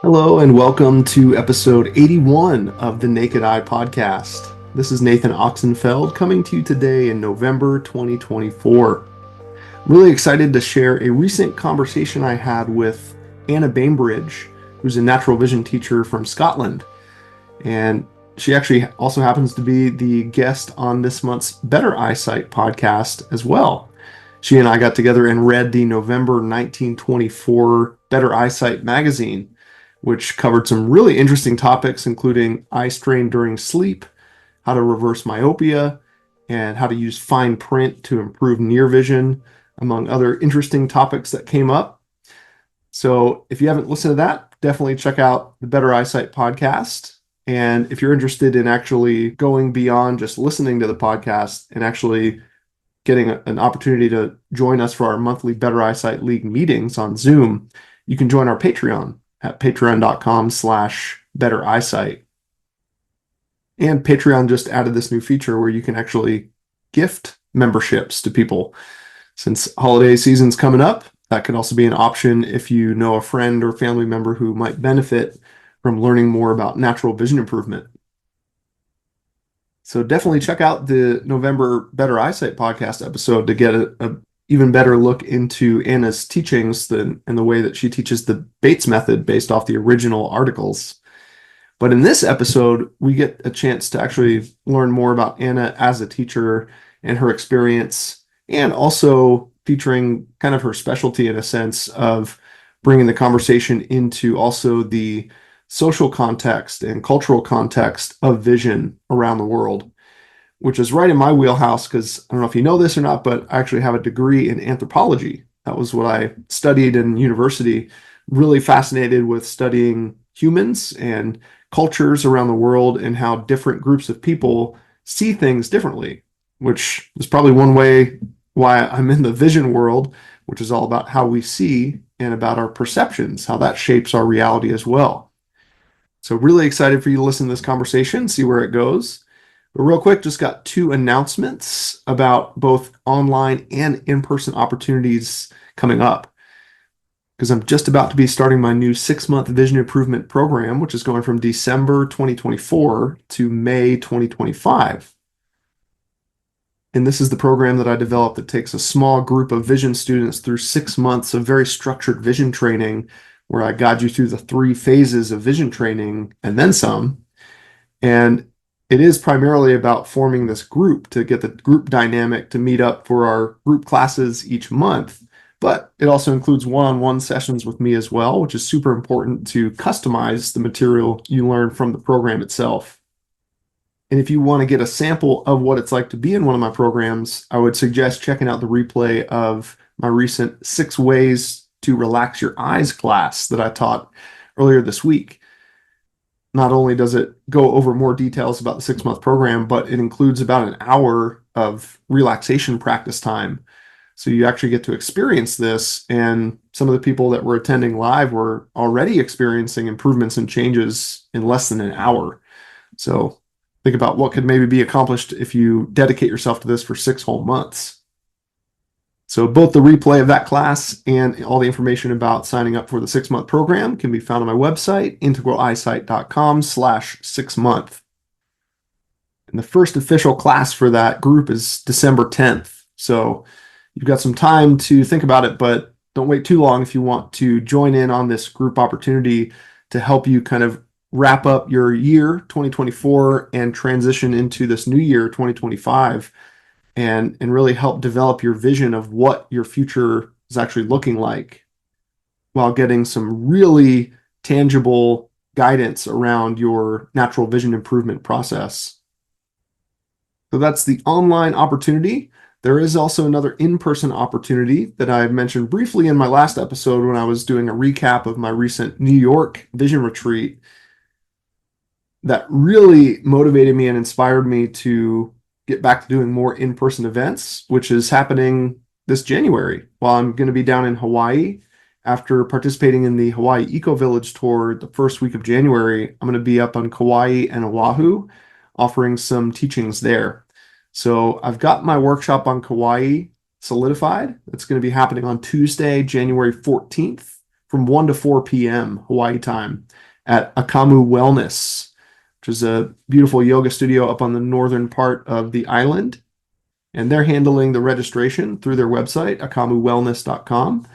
Hello and welcome to episode 81 of the Naked Eye podcast. This is Nathan Oxenfeld coming to you today in November 2024. Really excited to share a recent conversation I had with Anna Bambridge, who's a natural vision teacher from Scotland. And she actually also happens to be the guest on this month's Better Eyesight podcast as well. She and I got together and read the November 1924 Better Eyesight magazine, which covered some really interesting topics, including eye strain during sleep, how to reverse myopia, and how to use fine print to improve near vision, among other interesting topics that came up. So if you haven't listened to that, definitely check out the Better Eyesight podcast. And if you're interested in actually going beyond just listening to the podcast and actually getting an opportunity to join us for our monthly Better Eyesight League meetings on Zoom, you can join our Patreon at patreon.com/Better Eyesight. And Patreon just added this new feature where you can actually gift memberships to people. Since holiday season's coming up, that could also be an option if you know a friend or family member who might benefit from learning more about natural vision improvement. So definitely check out the November Better Eyesight podcast episode to get a even better look into Anna's teachings and the way that she teaches the Bates method based off the original articles. But in this episode, we get a chance to actually learn more about Anna as a teacher and her experience, and also featuring kind of her specialty in a sense of bringing the conversation into also the social context and cultural context of vision around the world, which is right in my wheelhouse because I don't know if you know this or not, but I actually have a degree in anthropology. That was what I studied in university. Really fascinated with studying humans and cultures around the world and how different groups of people see things differently, which is probably one way why I'm in the vision world, which is all about how we see and about our perceptions, how that shapes our reality as well. So really excited for you to listen to this conversation, see where it goes. But real quick, just got two announcements about both online and in-person opportunities coming up. Because I'm just about to be starting my new 6-month vision improvement program, which is going from December 2024 to May 2025. And this is the program that I developed that takes a small group of vision students through 6 months of very structured vision training, where I guide you through the 3 phases of vision training and then some. And it is primarily about forming this group to get the group dynamic to meet up for our group classes each month. But it also includes one-on-one sessions with me as well, which is super important to customize the material you learn from the program itself. And if you want to get a sample of what it's like to be in one of my programs, I would suggest checking out the replay of my recent 6 Ways to Relax Your Eyes class that I taught earlier this week. Not only does it go over more details about the 6-month program, but it includes about an hour of relaxation practice time. So you actually get to experience this, and some of the people that were attending live were already experiencing improvements and changes in less than an hour. So think about what could maybe be accomplished if you dedicate yourself to this for 6 whole months. So both the replay of that class and all the information about signing up for the 6-month program can be found on my website, integraleyesight.com/6month. And the first official class for that group is December 10th. So you've got some time to think about it, but don't wait too long if you want to join in on this group opportunity to help you kind of wrap up your year 2024 and transition into this new year 2025. And really help develop your vision of what your future is actually looking like while getting some really tangible guidance around your natural vision improvement process. So that's the online opportunity. There is also another in-person opportunity that I mentioned briefly in my last episode when I was doing a recap of my recent New York vision retreat that really motivated me and inspired me to get back to doing more in-person events, which is happening this January while I'm going to be down in Hawaii. After participating in the Hawaii Eco Village tour the first week of January, I'm going to be up on Kauai and Oahu offering some teachings there. So I've got my workshop on Kauai solidified. It's going to be happening on Tuesday, January 14th from 1 to 4 p.m. Hawaii time at Akamu Wellness, which is a beautiful yoga studio up on the northern part of the island. And they're handling the registration through their website, akamuwellness.com.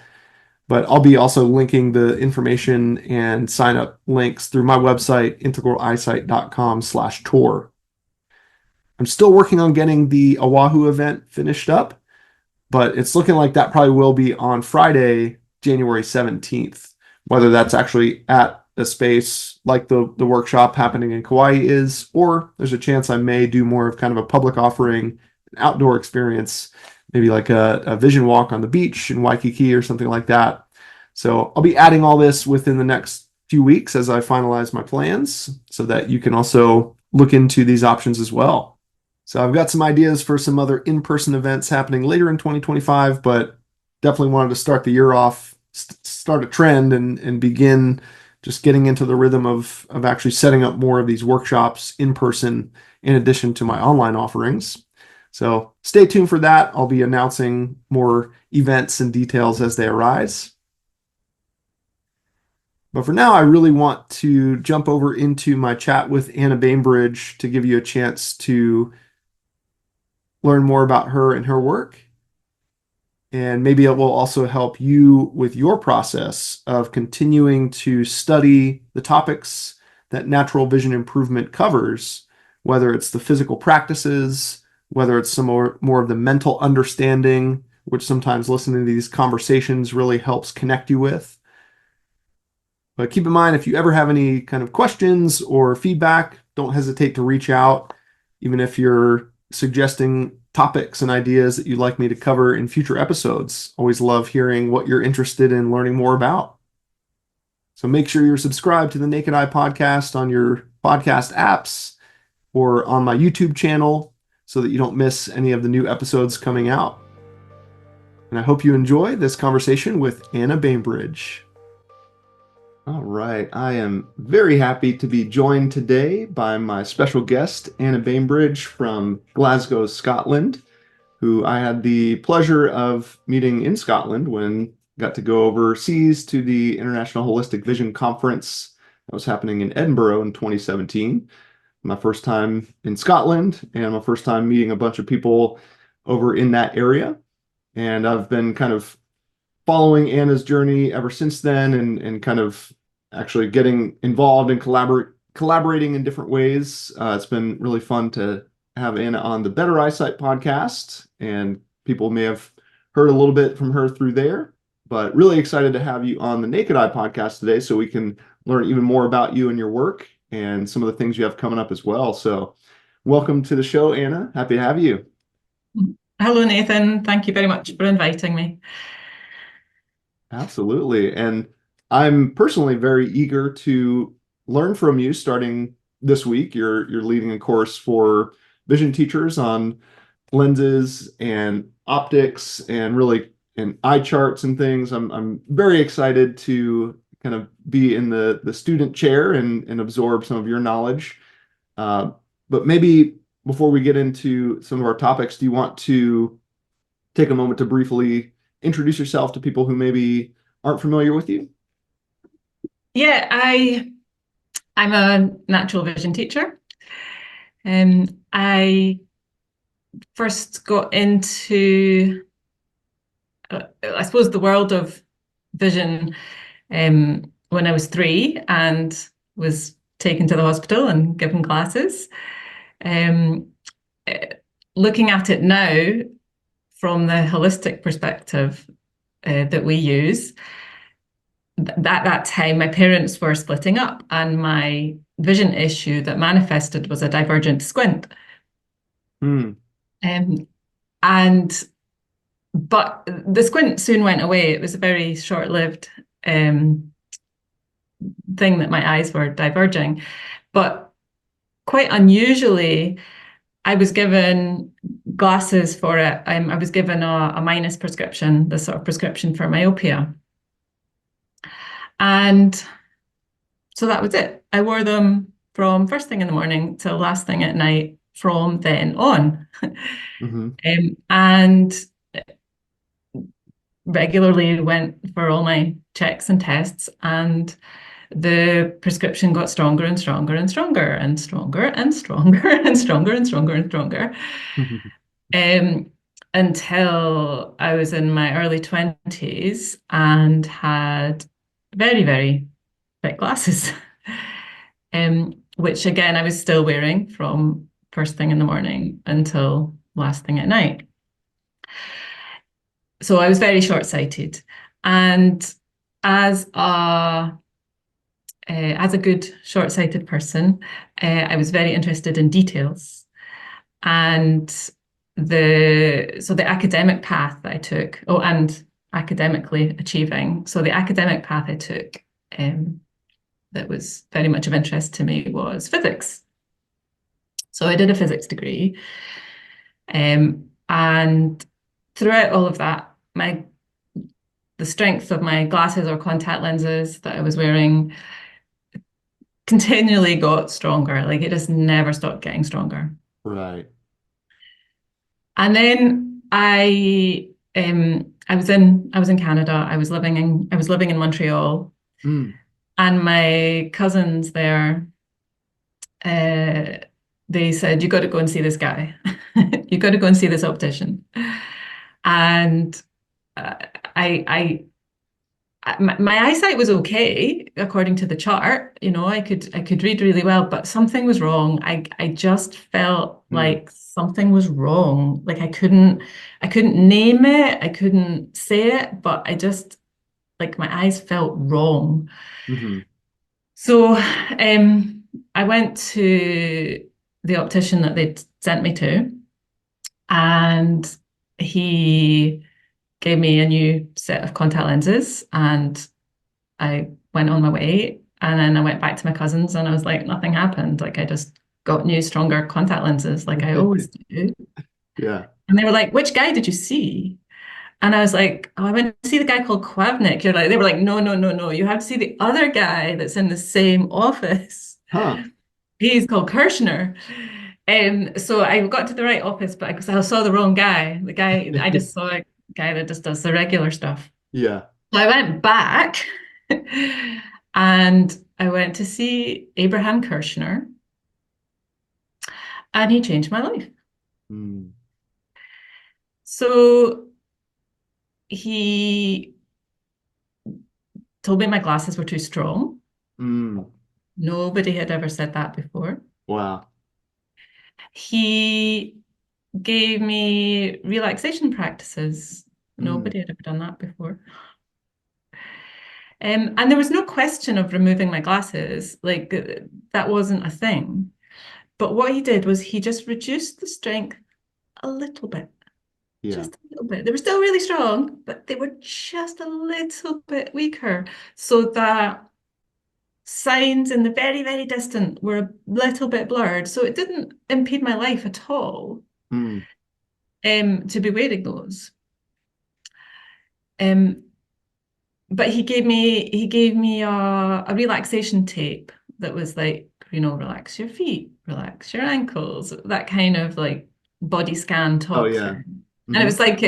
But I'll be also linking the information and sign up links through my website, integraleyesight.com/tour. I'm still working on getting the Oahu event finished up, but it's looking like that probably will be on Friday, January 17th. Whether that's actually at a space like the workshop happening in Kauai is, or there's a chance I may do more of kind of a public offering, an outdoor experience, maybe like a vision walk on the beach in Waikiki or something like that. So I'll be adding all this within the next few weeks as I finalize my plans so that you can also look into these options as well. So I've got some ideas for some other in-person events happening later in 2025, but definitely wanted to start the year off, start a trend and begin just getting into the rhythm of actually setting up more of these workshops in person in addition to my online offerings. So stay tuned for that. I'll be announcing more events and details as they arise. But for now, I really want to jump over into my chat with Anna Bambridge to give you a chance to learn more about her and her work. And maybe it will also help you with your process of continuing to study the topics that natural vision improvement covers, whether it's the physical practices, whether it's some more of the mental understanding, which sometimes listening to these conversations really helps connect you with. But keep in mind, if you ever have any kind of questions or feedback, don't hesitate to reach out, even if you're suggesting topics and ideas that you'd like me to cover in future episodes. Always love hearing what you're interested in learning more about. So make sure you're subscribed to the Naked Eye podcast on your podcast apps or on my YouTube channel so that you don't miss any of the new episodes coming out. And I hope you enjoy this conversation with Anna Bambridge. All right, I am very happy to be joined today by my special guest, Anna Bambridge from Glasgow, Scotland, who I had the pleasure of meeting in Scotland when I got to go overseas to the International Holistic Vision Conference that was happening in Edinburgh in 2017. My first time in Scotland and my first time meeting a bunch of people over in that area. And I've been kind of following Anna's journey ever since then and kind of actually getting involved and collaborating in different ways. It's been really fun to have Anna on the Better Eyesight podcast, and people may have heard a little bit from her through there, but really excited to have you on the Naked Eye podcast today so we can learn even more about you and your work and some of the things you have coming up as well. So welcome to the show, Anna. Happy to have you. Hello, Nathan. Thank you very much for inviting me. Absolutely. And I'm personally very eager to learn from you starting this week. You're leading a course for vision teachers on lenses and optics and really and eye charts and things. I'm very excited to kind of be in the student chair and absorb some of your knowledge. But maybe before we get into some of our topics, do you want to take a moment to briefly introduce yourself to people who maybe aren't familiar with you? Yeah, I'm a natural vision teacher. I first got into, I suppose, the world of vision when I was 3 and was taken to the hospital and given glasses. Looking at it now from the holistic perspective that we use, at that time, my parents were splitting up, and my vision issue that manifested was a divergent squint. But the squint soon went away. It was a very short-lived thing that my eyes were diverging. But quite unusually, I was given glasses for it. I was given a minus prescription, the sort of prescription for myopia. And so that was it. I wore them from first thing in the morning till last thing at night from then on. And regularly went for all my checks and tests, and the prescription got stronger and stronger and stronger and stronger and stronger and stronger and stronger and stronger. Until I was in my early 20s and had very, very thick glasses, which again I was still wearing from first thing in the morning until last thing at night. So I was very short-sighted, and as a good short-sighted person, I was very interested in details. And the academic path that I took, and academically achieving. So the academic path I took that was very much of interest to me was physics. So I did a physics degree. And throughout all of that, the strength of my glasses or contact lenses that I was wearing continually got stronger. Like it just never stopped getting stronger. Right. And then I was in Canada. I was living in Montreal, and my cousins there, they said, "You got to go and see this guy. You got to go and see this optician." And my eyesight was okay according to the chart. You know, I could read really well, but something was wrong. I just felt like something was wrong. Like I couldn't name it, I couldn't say it, but I just like my eyes felt wrong. So I went to the optician that they'd sent me to, and he gave me a new set of contact lenses, and I went on my way. And then I went back to my cousins and I was like, nothing happened. Like I just got new, stronger contact lenses like I always do. Yeah. And they were like, which guy did you see? And I was like, oh, I went to see the guy called Kwavnik. They were like, no, no, no, no. You have to see the other guy that's in the same office. Huh. He's called Kirshner. So I got to the right office, but I saw the wrong guy. I just saw a guy that just does the regular stuff. Yeah. So I went back and I went to see Abraham Kirshner, and he changed my life. So he told me my glasses were too strong. Nobody had ever said that before. Wow. He gave me relaxation practices. Nobody had ever done that before. And there was no question of removing my glasses. Like that wasn't a thing. But what he did was he just reduced the strength a little bit. Yeah. Just a little bit. They were still really strong, but they were just a little bit weaker, so that signs in the very, very distant were a little bit blurred. So it didn't impede my life at all to be wearing those. But he gave me a relaxation tape that was like, relax your feet, relax your ankles, that kind of like body scan talk. Oh yeah. And it was like,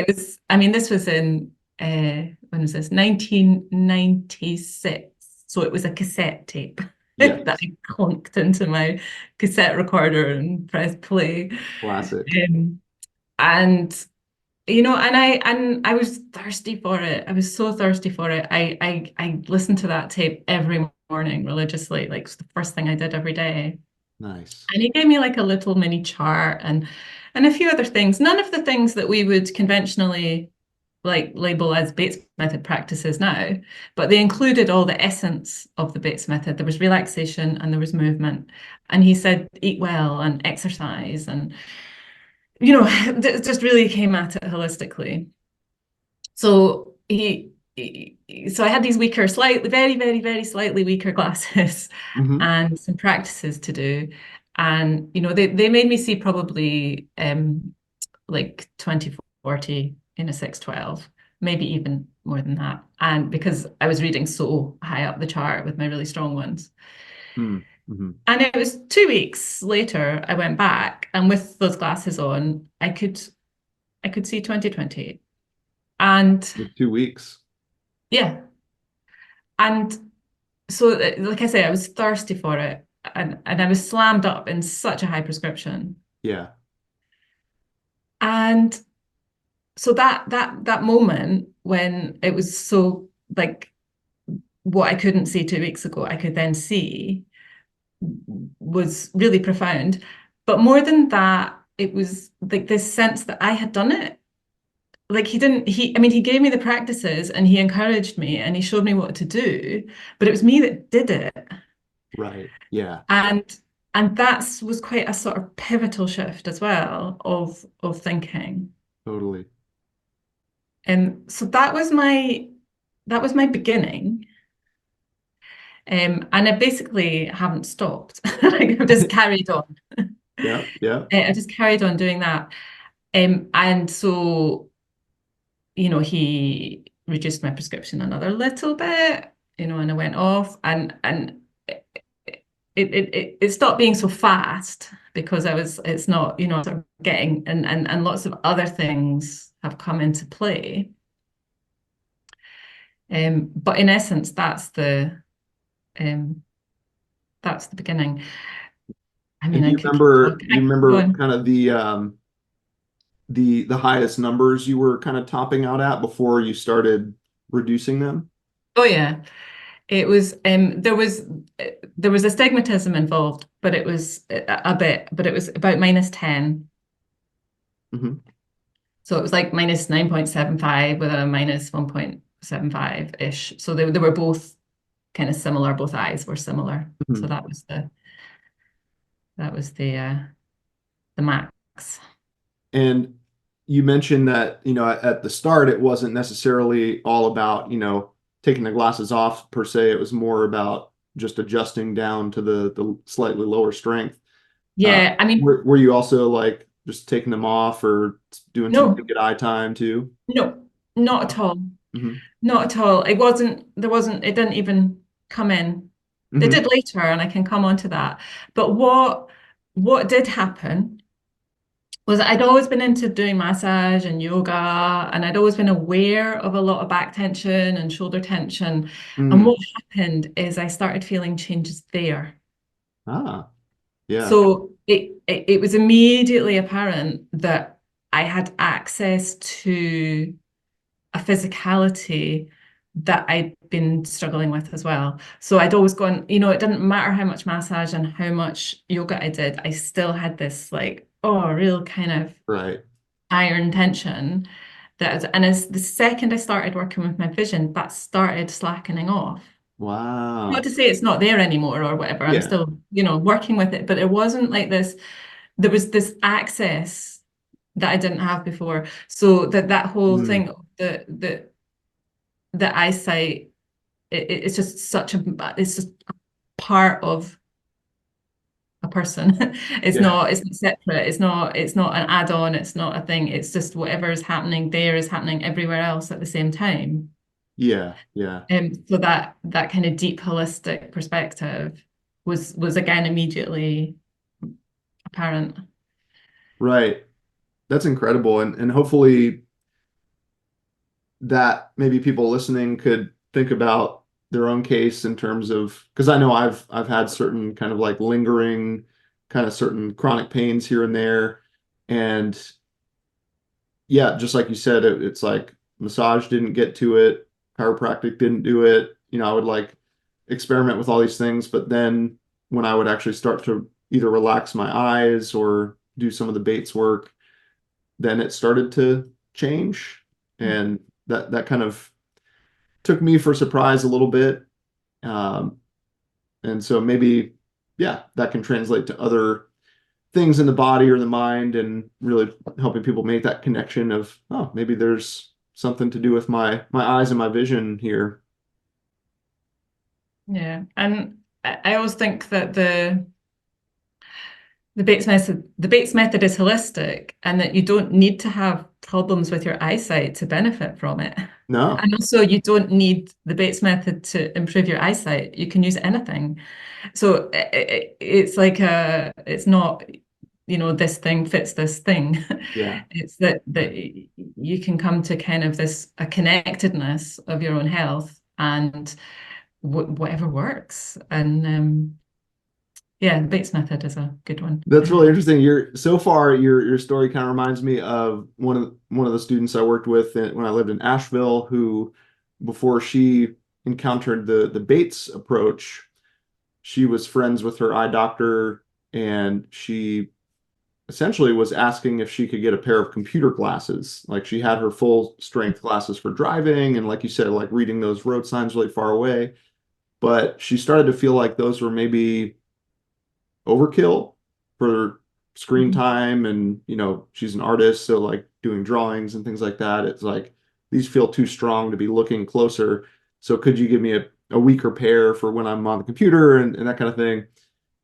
I mean, this was in, when was this? 1996. So it was a cassette tape that I clunked into my cassette recorder and pressed play. Classic. And I was thirsty for it. I was so thirsty for it. I listened to that tape every morning religiously, like it was the first thing I did every day. Nice. And he gave me like a little mini chart and a few other things. None of the things that we would conventionally like label as Bates method practices now, but they included all the essence of the Bates method. There was relaxation and there was movement. And he said, eat well and exercise, and just really came at it holistically. So so I had these weaker, slightly, very, very, very slightly weaker glasses and some practices to do. And, they made me see probably like 20/40 in a 6/12, maybe even more than that. And because I was reading so high up the chart with my really strong ones. And it was 2 weeks later, I went back, and with those glasses on, I could see 20/20. And With 2 weeks. yeah, and so like I say, I was thirsty for it, and I was slammed up in such a high prescription. Yeah. And so that moment when it was so like what I couldn't see 2 weeks ago, I could then see was really profound. But more than that, it was like this sense that I had done it. Like I mean, he gave me the practices and he encouraged me and he showed me what to do, but it was me that did it. Right. Yeah. And that was quite a sort of pivotal shift as well of thinking. Totally. And so that was my beginning. And I basically haven't stopped. Like, I've just carried on. Yeah. Yeah. I just carried on doing that. And so, he reduced my prescription another little bit, and I went off and it stopped being so fast because it's not, sort of getting and lots of other things have come into play. But in essence, um that's the beginning. I And mean, do I you could keep remember, talking. I could go on. kind of the highest numbers you were kind of topping out at before you started reducing them? Oh yeah. It was there was astigmatism involved, but it was a bit, but it was about -10. Hmm. So it was like -9.75 with a -1.75-ish. So they were both kind of similar, both eyes were similar. So Hmm. that was the max. And you mentioned that, at the start, it wasn't necessarily all about, taking the glasses off per se. It was more about just adjusting down to the slightly lower strength. Uh, Yeah, I mean, were you also like just taking them off or doing some no, naked eye time too? no, not at all. Hmm. Not at all. It didn't even come in. They Hmm. did later, and I can come on to that. But what did happen was that I'd always been into doing massage and yoga, and I'd always been aware of a lot of back tension and shoulder tension. And Mm. what happened is I started feeling changes there. Ah, yeah. So it was immediately apparent that I had access to a physicality that I'd been struggling with as well. So I'd always gone, it didn't matter how much massage and how much yoga I did, I still had this like, real kind of Right. iron tension and as the second I started working with my vision, that started slackening off. Not Wow. to say it's not there anymore or whatever. I'm Yeah. still, working with it, but it wasn't like this. There was this access that I didn't have before. So that whole Mm. thing, the eyesight, it's just it's just a part of a person. Yeah. It's not separate. It's not an add-on. It's not a thing. It's just whatever is happening there is happening everywhere else at the same time. Yeah. Yeah. So that kind of deep holistic perspective was again immediately apparent. Right. That's incredible. And hopefully that maybe people listening could think about their own case in terms of, because I know I've had certain kind of like lingering kind of certain chronic pains here and there. And yeah, just like you said, it's like massage didn't get to it, chiropractic didn't do it. I would like experiment with all these things, but then when I would actually start to either relax my eyes or do some of the Bates work, then it started to change. And that kind of took me for surprise a little bit. Um, and so maybe, yeah, that can translate to other things in the body or the mind and really helping people make that connection of, oh, maybe there's something to do with my eyes and my vision here. Yeah. And I always think that the Bates method is holistic and that you don't need to have problems with your eyesight to benefit from it. No. And also you don't need the Bates method to improve your eyesight. You can use anything. So it's like it's not this thing fits this thing. Yeah. It's that you can come to kind of a connectedness of your own health and whatever works. And yeah, the Bates method is a good one. That's really interesting. Your story kind of reminds me of one of the students I worked with when I lived in Asheville, who before she encountered the Bates approach, she was friends with her eye doctor, and she essentially was asking if she could get a pair of computer glasses. Like she had her full strength glasses for driving, and like you said, like reading those road signs really far away. But she started to feel like those were maybe overkill for screen Mhm. time, and she's an artist, so like doing drawings and things like that, it's like these feel too strong to be looking closer, so could you give me a weaker pair for when I'm on the computer, and that kind of thing.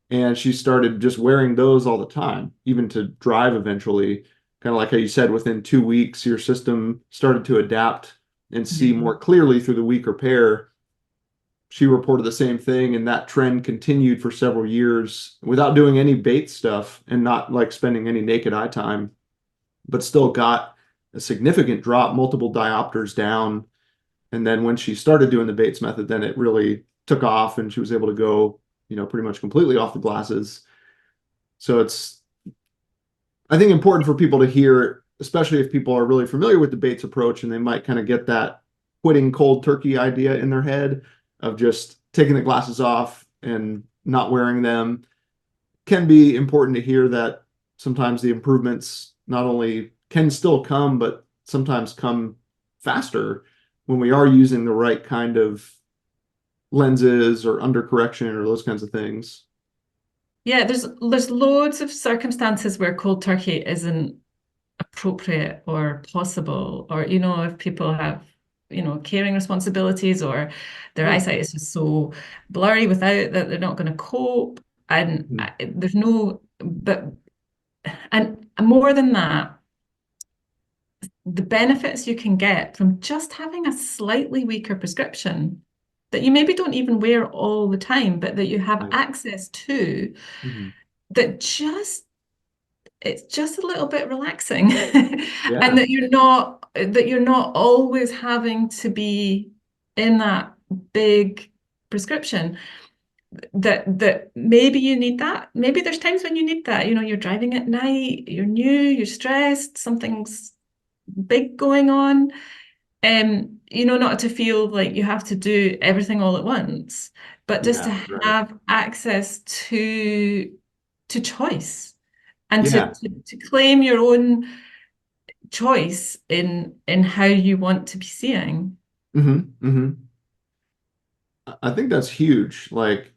And she started just wearing those all the time, even to drive eventually, kind of like how you said, within 2 weeks your system started to adapt and see Yeah. more clearly through the weaker pair. She reported the same thing, and that trend continued for several years without doing any bait stuff and not like spending any naked eye time, but still got a significant drop, multiple diopters down. And then when she started doing the Bates method, then it really took off, and she was able to go, pretty much completely off the glasses. So it's, I think, important for people to hear, especially if people are really familiar with the Bates approach and they might kind of get that quitting cold turkey idea in their head of just taking the glasses off and not wearing them. Can be important to hear that sometimes the improvements not only can still come, but sometimes come faster when we are using the right kind of lenses or under correction or those kinds of things. Yeah, there's loads of circumstances where cold turkey isn't appropriate or possible, or if people have caring responsibilities, or their Yeah. eyesight is just so blurry without that they're not going to cope, and Mhm. there's no, but and more than that, the benefits you can get from just having a slightly weaker prescription that you maybe don't even wear all the time, but that you have Right. access to, Mhm. that it's just a little bit relaxing. And Yeah. that you're not always having to be in that big prescription, that maybe you need that. Maybe there's times when you need that. You're driving at night, you're new, you're stressed, something's big going on. Not to feel like you have to do everything all at once, but just to Yeah. Right. have access to choice, and to, Yeah. to, to claim your own choice in how you want to be seeing. Hmm. I think that's huge. Like,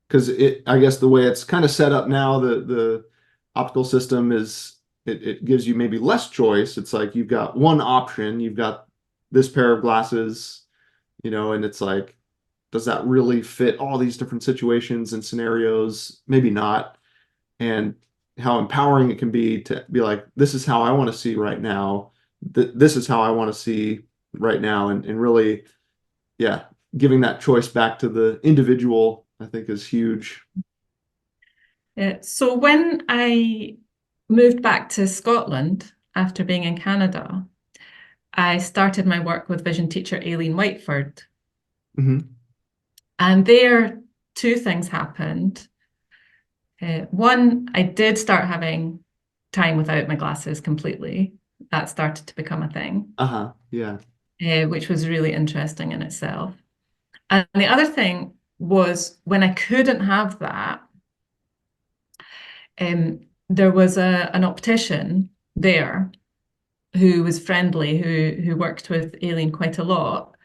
because I guess the way it's kind of set up now, the optical system is, it gives you maybe less choice. It's like you've got one option, you've got this pair of glasses, and it's like, does that really fit all these different situations and scenarios? Maybe not. And how empowering it can be to be like, this is how I want to see right now. This is how I want to see right now. And really, yeah, giving that choice back to the individual, I think, is huge. So when I moved back to Scotland after being in Canada, I started my work with vision teacher Aileen Whiteford. Hmm. And there, two things happened. One, I did start having time without my glasses completely. That started to become a thing, Uh-huh. Yeah. which was really interesting in itself. And the other thing was, when I couldn't have that, there was an optician there who was friendly, who worked with Aileen quite a lot,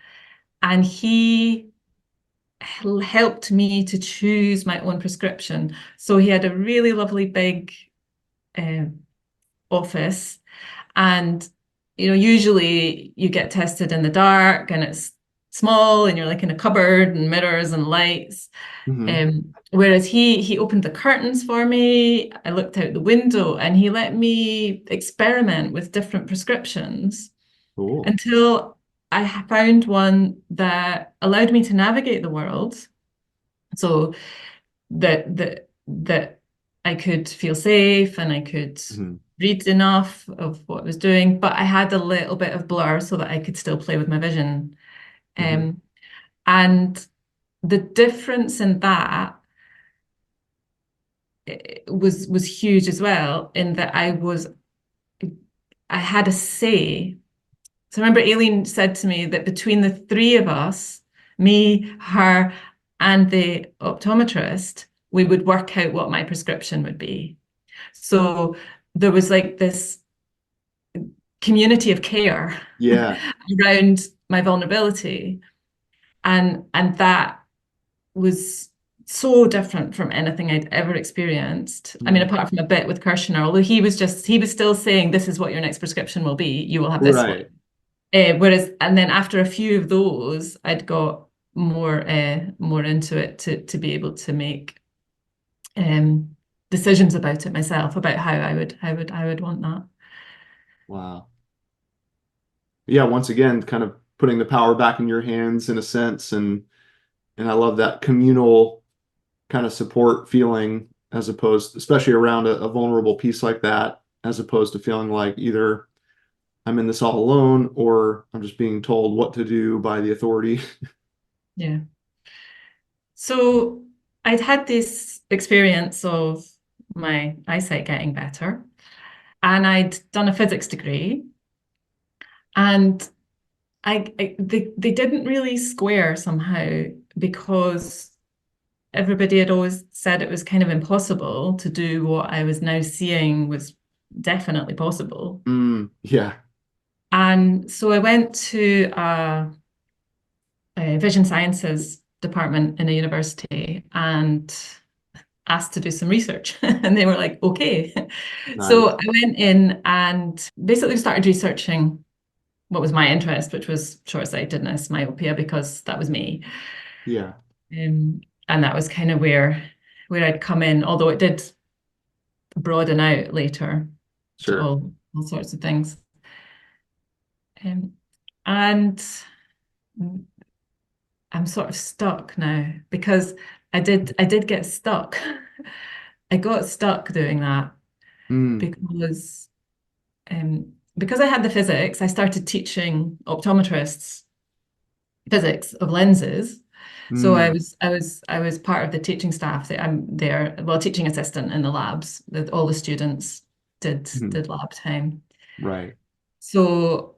and he helped me to choose my own prescription. So he had a really lovely big uh, office, and usually you get tested in the dark, and it's small, and you're like in a cupboard and mirrors and lights. Hmm. Whereas he opened the curtains for me, I looked out the window, and he let me experiment with different prescriptions Cool. until I found one that allowed me to navigate the world. So that I could feel safe and I could Hmm. read enough of what I was doing, but I had a little bit of blur so that I could still play with my vision. Hmm. Um, and the difference in that was huge as well, in that I had a say. So I remember Aileen said to me that between the three of us, me, her, and the optometrist, we would work out what my prescription would be. So there was like this community of care Yeah. around my vulnerability, and that was so different from anything I'd ever experienced. I mean, Mm. apart from a bit with Kirshner, although he was still saying, this is what your next prescription will be. You will have this one. Right. Whereas, and then after a few of those, I'd got more into it to be able to make um, decisions about it myself, about how I would want that. Wow. Yeah, once again, kind of putting the power back in your hands in a sense, and I love that communal kind of support feeling as opposed, especially around a vulnerable piece like that, as opposed to feeling like either I'm in this all alone or I'm just being told what to do by the authority. Yeah. So I'd had this experience of my eyesight getting better, and I'd done a physics degree, and they didn't really square somehow, because everybody had always said it was kind of impossible to do what I was now seeing was definitely possible. Yeah, And so I went to a vision sciences department in a university and asked to do some research. And they were like, okay. So nice. I went in and basically started researching what was my interest, which was short-sightedness, myopia, because that was me. Yeah, And that was kind of where I'd come in, although it did broaden out later to sure. all sorts of things. Um, and I'm sort of stuck now because I did get stuck. I got stuck doing that Mm, because I had the physics. I started teaching optometrists physics of lenses. So mm, I was part of the teaching staff. That I'm there, well, teaching assistant in the labs. That all the students mm, did lab time. right. So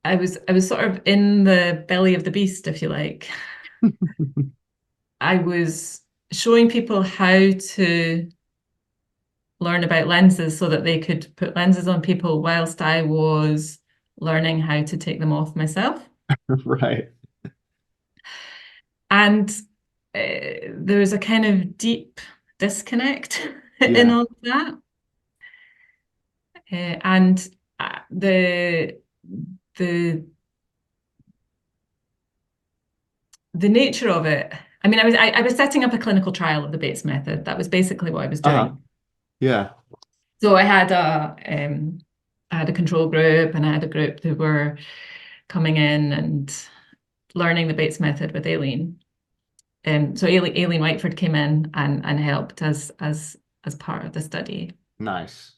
I was sort of in the belly of the beast, if you like. I was showing people how to learn about lenses so that they could put lenses on people whilst I was learning how to take them off myself. Right. And there's a kind of deep disconnect in Yeah. all of that. And the the nature of it. I mean, I was setting up a clinical trial of the Bates method. That was basically what I was Uh-huh. doing. Yeah. So I had a control group, and I had a group who were coming in and learning the Bates method with Aileen. So Aileen Whiteford came in and helped as part of the study. Nice.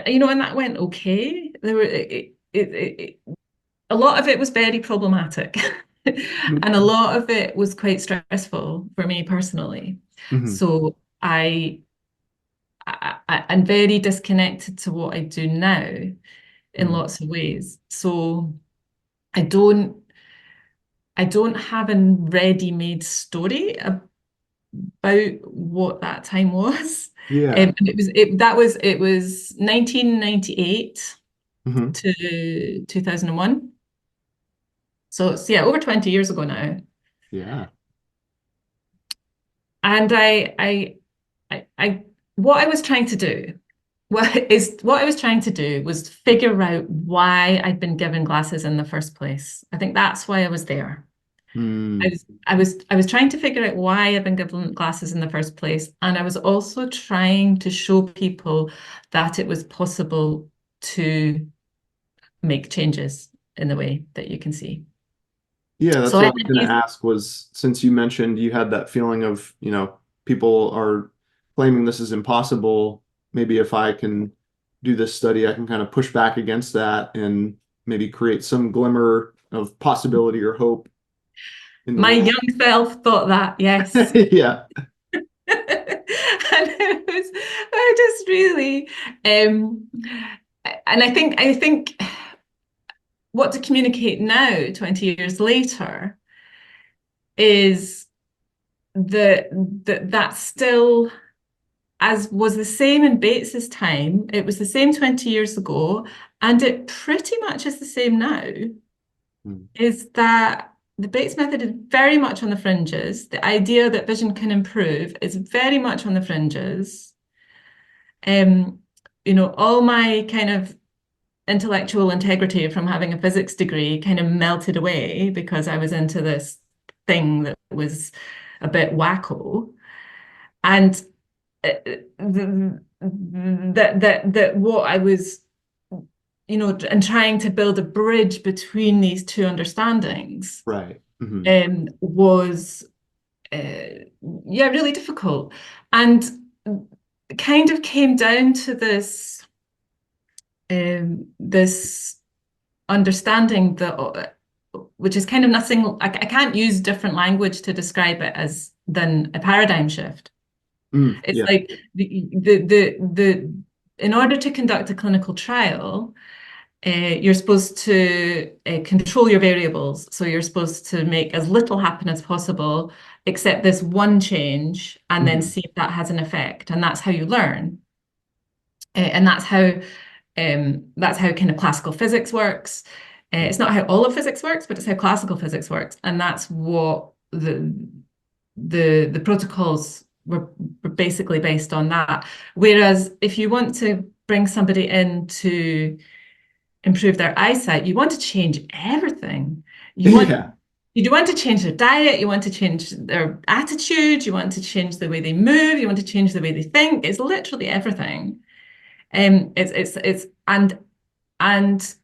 You know, and that went okay. There were a lot of it was very problematic, and a lot of it was quite stressful for me personally. Hmm. So I'm very disconnected to what I do now in Hmm. lots of ways. So I don't I don't have a ready-made story about what that time was. Yeah. It was 1998 Hmm. to 2001. So it's yeah, over 20 years ago now. Yeah. And I what I was trying to do what I was trying to do was figure out why I'd been given glasses in the first place. I think that's why I was there. Mm. I was trying to figure out why I've been given glasses in the first place, and I was also trying to show people that it was possible to make changes in the way that you can see. Yeah, So that's I what I had was going to these, ask was since you mentioned you had that feeling of, people are claiming this is impossible. Maybe if I can do this study, I can kind of push back against that and maybe create some glimmer of possibility or hope in the My world. young self thought that, yes. Yeah. And it was I just really um and I think what to communicate now, 20 years later, is that still, as was the same in Bates's time, it was the same 20 years ago, and it pretty much is the same now, Mm. is that the Bates method is very much on the fringes. The idea that vision can improve is very much on the fringes. Um, all my kind of intellectual integrity from having a physics degree kind of melted away because I was into this thing that was a bit wacko. And that what I was, and trying to build a bridge between these two understandings Right. Hmm. was, yeah, really difficult. And kind of came down to this understanding that, which is kind of nothing, I can't use different language to describe it as than a paradigm shift. Mm, It's yeah. like the in order to conduct a clinical trial, you're supposed to control your variables. So you're supposed to make as little happen as possible, except this one change, and then Hmm. see if that has an effect. And that's how you learn. And that's how kind of classical physics works. It's not how all of physics works, but it's how classical physics works. And that's what the protocols were basically based on that. Whereas if you want to bring somebody in to improve their eyesight, you want to change everything. You want Yeah. you want to change their diet, you want to change their attitude, you want to change the way they move, you want to change the way they think. It's literally everything. It's and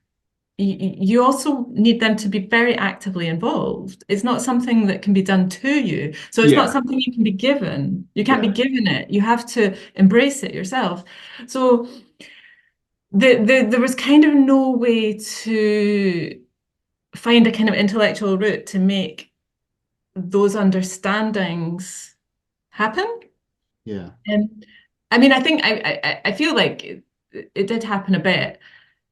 you also need them to be very actively involved. It's not something that can be done to you. So it's not Yeah. something you can be given. You can't be Right. given it. You have to embrace it yourself. So there was kind of no way to find a kind of intellectual route to make those understandings happen. Yeah. And I mean, I think I feel like it did happen a bit.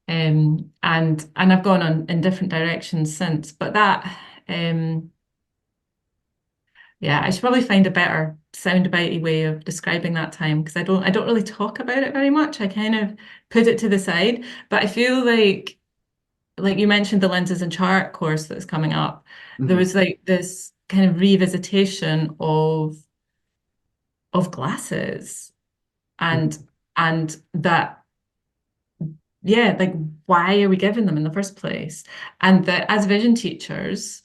And I've gone on in different directions since. But um, yeah, I should probably find a better soundbitey way of describing that time because I don't really talk about it very much. I kind of put it to the side. But I feel like you mentioned the lenses and chart course that's coming up. There Hmm. was like this kind of revisitation of glasses and that, yeah, like why are we giving them in the first place? And that as vision teachers,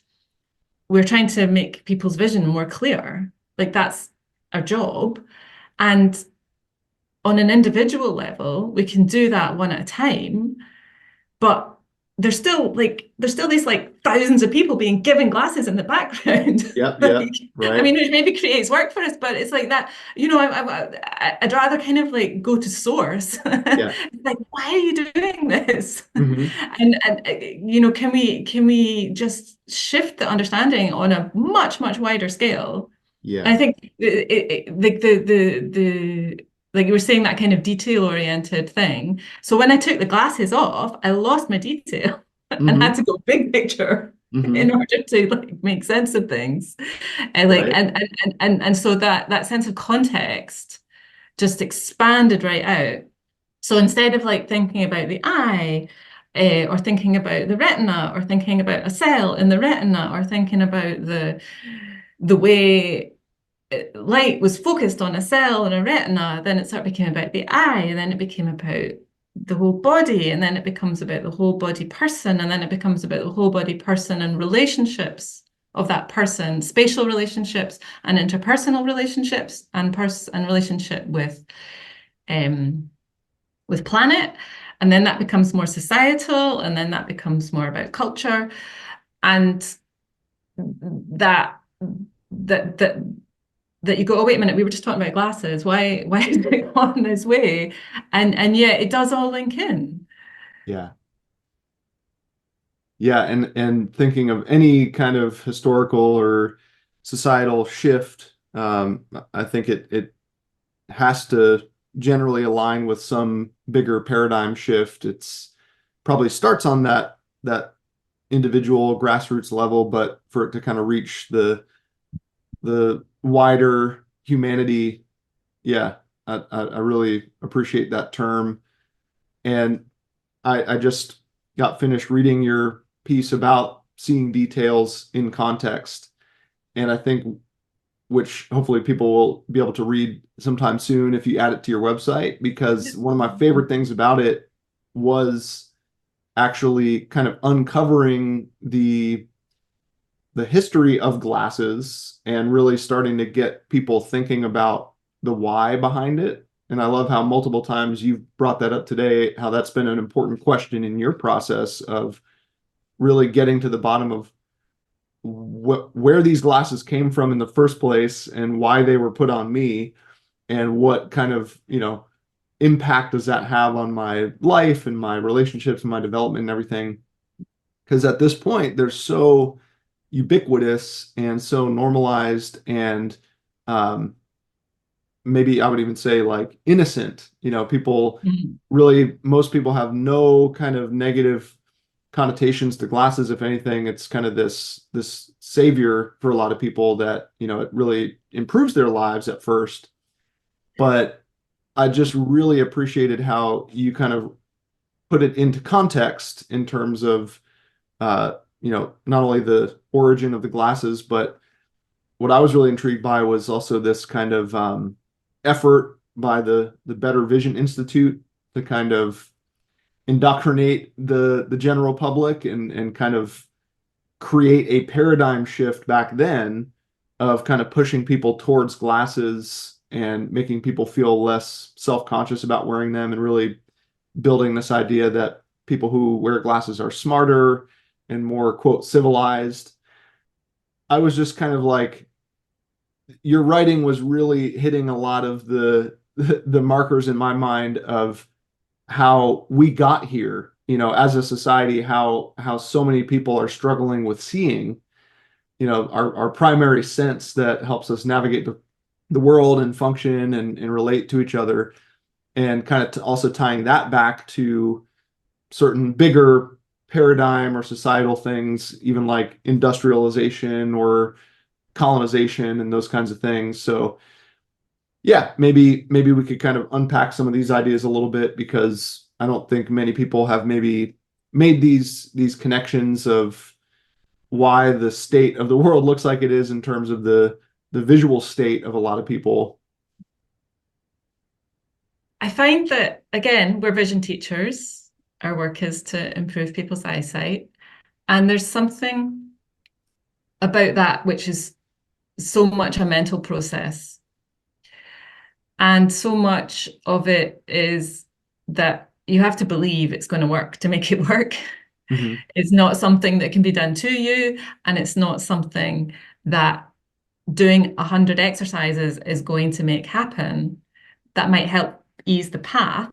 we're trying to make people's vision more clear. Like that's our job. And on an individual level, we can do that one at a time, but there's still these like thousands of people being given glasses in the background. Yep. Like, Yep. I Right. mean, it maybe creates work for us, but it's like that, I'd rather kind of like go to source. Yeah. Like, why are you doing this? Hmm. And can we just shift the understanding on a much, much wider scale? And I Yeah. think like the like you were saying, that kind of detail oriented thing. So when I took the glasses off, I lost my detail and Hmm. had to go big picture in Hmm. order to like make sense of things. And like Right. and so that sense of context just expanded right out. So instead of like thinking about the eye, or thinking about the retina, or thinking about a cell in the retina, or thinking about the way light was focused on a cell in a retina, then it sort of became about the eye, and then it became about the whole body, and then it becomes about the whole body person, and then it becomes about the whole body person and relationships of that person, spatial relationships and interpersonal relationships and relationship um with planet. And then that becomes more societal, and then that becomes more about culture. And that that that that you go, oh, wait a minute, we were just talking about glasses. Why is it gone this way? And yet it does all link in. Yeah. Yeah, and thinking of any kind of historical or societal shift, I think it has to generally align with some bigger paradigm shift. It's probably starts on that individual grassroots level, but for it to kind of reach the wider humanity, yeah, I really appreciate that term. And I just got finished reading your piece about seeing details in context. And I think, which hopefully people will be able to read sometime soon if you add it to your website, because one of my favorite things about it was actually kind of uncovering the history of glasses and really starting to get people thinking about the why behind it. And I love how multiple times you've brought that up today, how that's been an important question in your process of really getting to the bottom of where these glasses came from in the first place and why they were put on me and what kind of, impact does that have on my life and my relationships and my development and everything. Because at this point, they're so ubiquitous and so normalized and um, maybe I would even say like innocent. People Mhm. really, most people have no kind of negative connotations to glasses. If anything, it's kind of this savior for a lot of people that, it really improves their lives at first. But I just really appreciated how you kind of put it into context in terms of not only the origin of the glasses, but what I was really intrigued by was also this kind of effort by the Better Vision Institute to kind of indoctrinate the general public and kind of create a paradigm shift back then of kind of pushing people towards glasses and making people feel less self-conscious about wearing them and really building this idea that people who wear glasses are smarter and more, quote, civilized. I was just kind of like, your writing was really hitting a lot of the markers in my mind of how we got here, as a society, how so many people are struggling with seeing, our primary sense that helps us navigate the world and function and relate to each other, and kind of also tying that back to certain bigger paradigm or societal things, even like industrialization or colonization and those kinds of things. So yeah, maybe we could kind of unpack some of these ideas a little bit, because I don't think many people have maybe made these connections of why the state of the world looks like it is in terms of the visual state of a lot of people. I find that, again, we're vision teachers. Our work is to improve people's eyesight. And there's something about that which is so much a mental process. And so much of it is that you have to believe it's going to work to make it work. Hmm. It's not something that can be done to you, and it's not something that doing 100 exercises is going to make happen. That might help ease the path,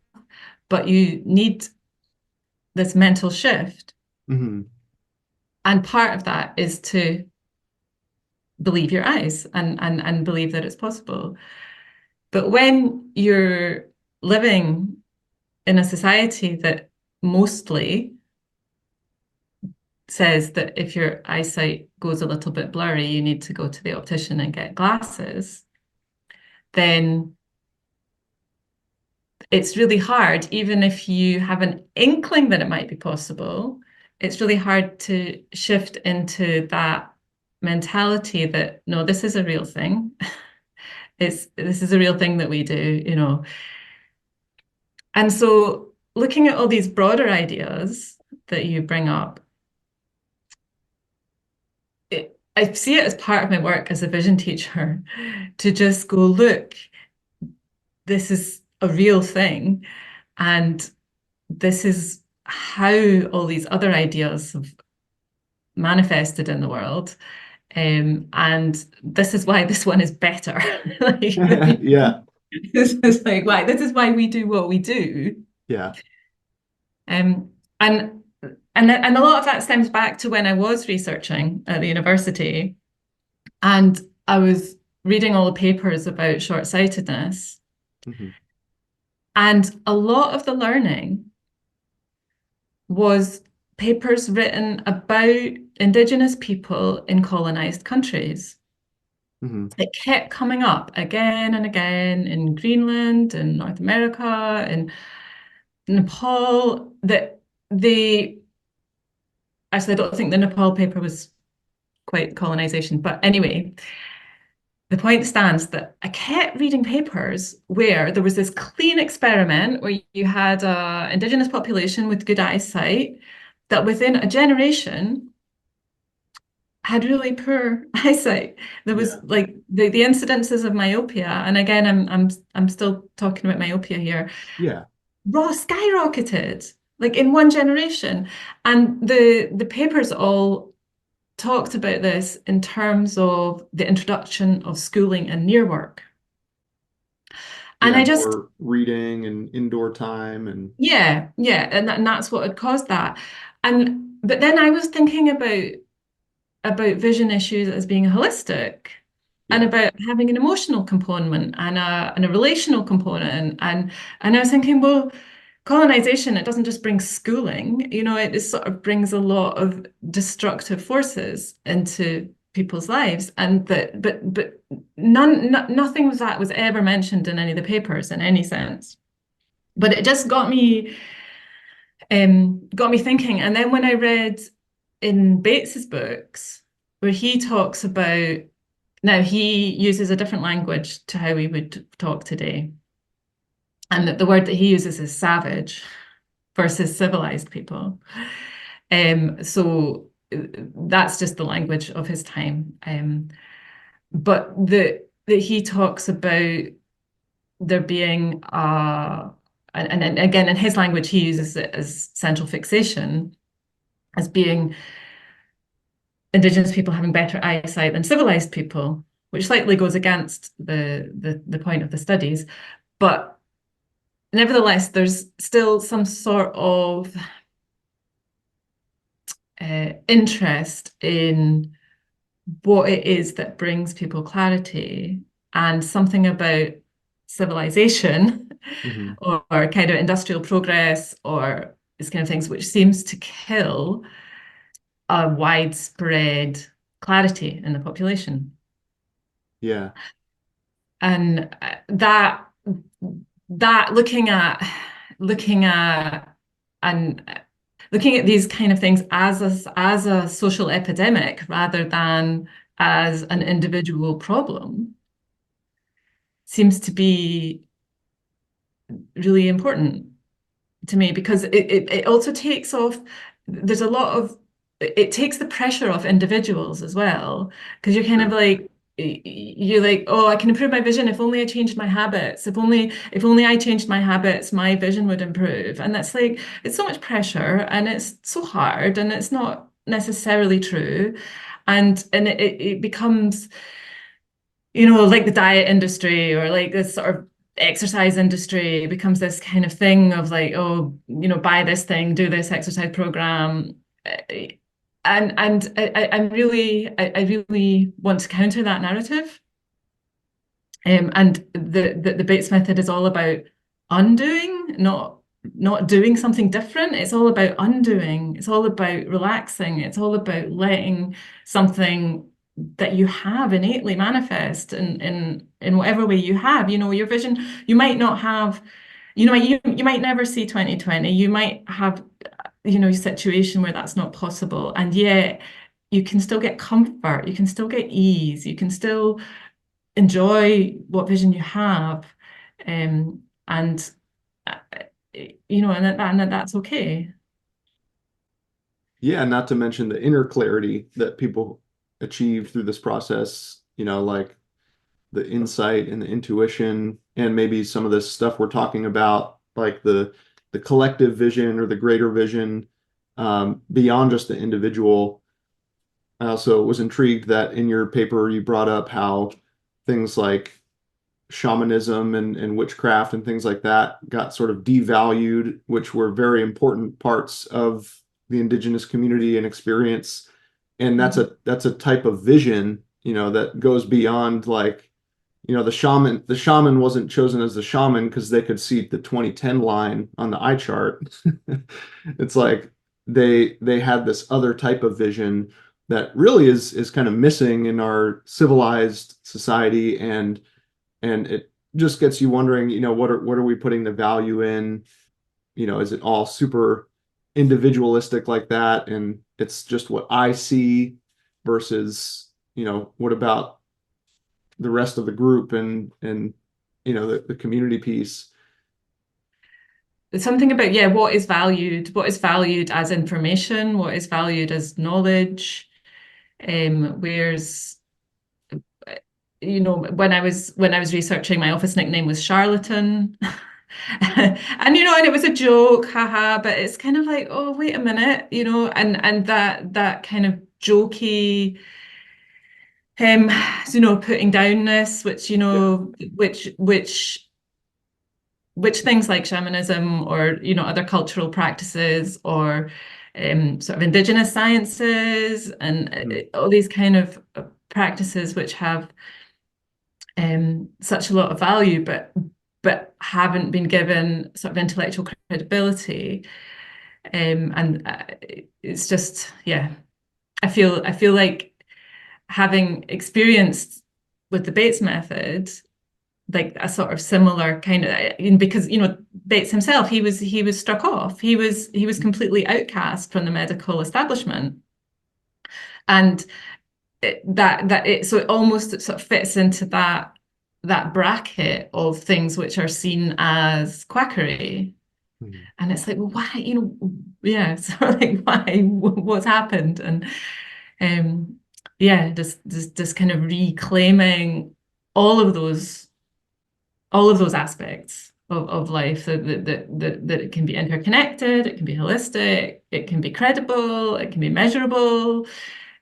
but you need this mental shift. Hmm. And part of that is to believe your eyes and believe that it's possible. But when you're living in a society that mostly says that if your eyesight goes a little bit blurry, you need to go to the optician and get glasses, then it's really hard, even if you have an inkling that it might be possible, it's really hard to shift into that mentality that, no, this is a real thing. This is a real thing that we do. And so looking at all these broader ideas that you bring up, I see it as part of my work as a vision teacher to just go, look, this is a real thing. And this is how all these other ideas have manifested in the world. And this is why this one is better. Like, Yeah. this is like why this is why we do what we do. Yeah. Um, and and a lot of that stems back to when I was researching at the university, and I was reading all the papers about short-sightedness, Hmm. and a lot of the learning was papers written about Indigenous people in colonized countries. Hmm. It kept coming up again and again in Greenland and North America and Nepal that the actually I don't think the Nepal paper was quite colonization, but anyway, the point stands that I kept reading papers where there was this clean experiment where you had an Indigenous population with good eyesight that within a generation had really poor eyesight. There Yeah. was like the incidences of myopia, and again, I'm still talking about myopia here, Yeah. raw skyrocketed like in one generation. And the papers all talked about this in terms of the introduction of schooling and near work. And Yeah. I just, More reading and indoor time and yeah, and that's what had caused that. And but then I was thinking about vision issues as being holistic and yeah. about having an emotional component and a relational component. And I was thinking, well, colonization, it doesn't just bring schooling, it sort of brings a lot of destructive forces into people's lives. And that but nothing of that was ever mentioned in any of the papers in any sense. But it just got me thinking. And then when I read in Bates's books, where he talks about now he uses a different language to how we would talk today, and that the word that he uses is savage versus civilized people. So that's just the language of his time. But that he talks about there being and again in his language he uses it as central fixation as being Indigenous people having better eyesight than civilized people, which slightly goes against the point of the studies. But nevertheless, there's still some sort of interest in what it is that brings people clarity and something about civilization Hmm. or kind of industrial progress or these kind of things, which seems to kill a widespread clarity in the population. Yeah. And that looking at and looking at these kind of things as a social epidemic rather than as an individual problem seems to be really important to me because it also takes off there's a lot of it takes the pressure off individuals as well because you're kind of Sure. like you're like, oh, I can improve my vision if only I changed my habits. If only I changed my habits, my vision would improve. And that's like it's so much pressure and it's so hard and it's not necessarily true. And it becomes like the diet industry or like this sort of exercise industry becomes this kind of thing of like, oh, buy this thing, do this exercise program. And I really want to counter that narrative. And the Bates method is all about undoing, not doing something different. It's all about undoing. It's all about relaxing. It's all about letting something that you have innately manifest in whatever way you have. Your vision, you might not have, you might never see 2020. You might have, a situation where that's not possible. And yet you can still get comfort, you can still get ease, you can still enjoy what vision you have, and uh, and that's okay. Yeah. Not to mention the inner clarity that people achieve through this process, like the insight and the intuition, and maybe some of this stuff we're talking about, like the collective vision or the greater vision, beyond just the individual. I also was intrigued that in your paper you brought up how things like shamanism and witchcraft and things like that got sort of devalued, which were very important parts of the indigenous community and experience. And that's a type of vision, that goes beyond like, the shaman wasn't chosen as the shaman because they could see the 2010 line on the eye chart. It's like they had this other type of vision that really is kind of missing in our civilized society, and it just gets you wondering, what are we putting the value in? Is it all super individualistic like that, and it's just what I see versus, what about the rest of the group and the community piece. There's something about, yeah, what is valued as information, what is valued as knowledge. Where's when I was researching, my office nickname was Charlatan. And it was a joke, haha, but it's kind of like, oh, wait a minute, and that kind of jokey, um, putting downness, which, Yeah. which things like shamanism or, other cultural practices or sort of indigenous sciences and Mhm. all these kind of practices which have such a lot of value, but haven't been given sort of intellectual credibility. And it's just, yeah, I feel like having experienced with the Bates method, like a sort of similar kind of, because Bates himself, he was struck off. He was completely outcast from the medical establishment, and so it almost sort of fits into that bracket of things which are seen as quackery. Mhm. And it's like, well, why, yeah, so like, why, what's happened? And yeah, just kind of reclaiming all of those all of those aspects of life, that it can be interconnected, it can be holistic, it can be credible, it can be measurable,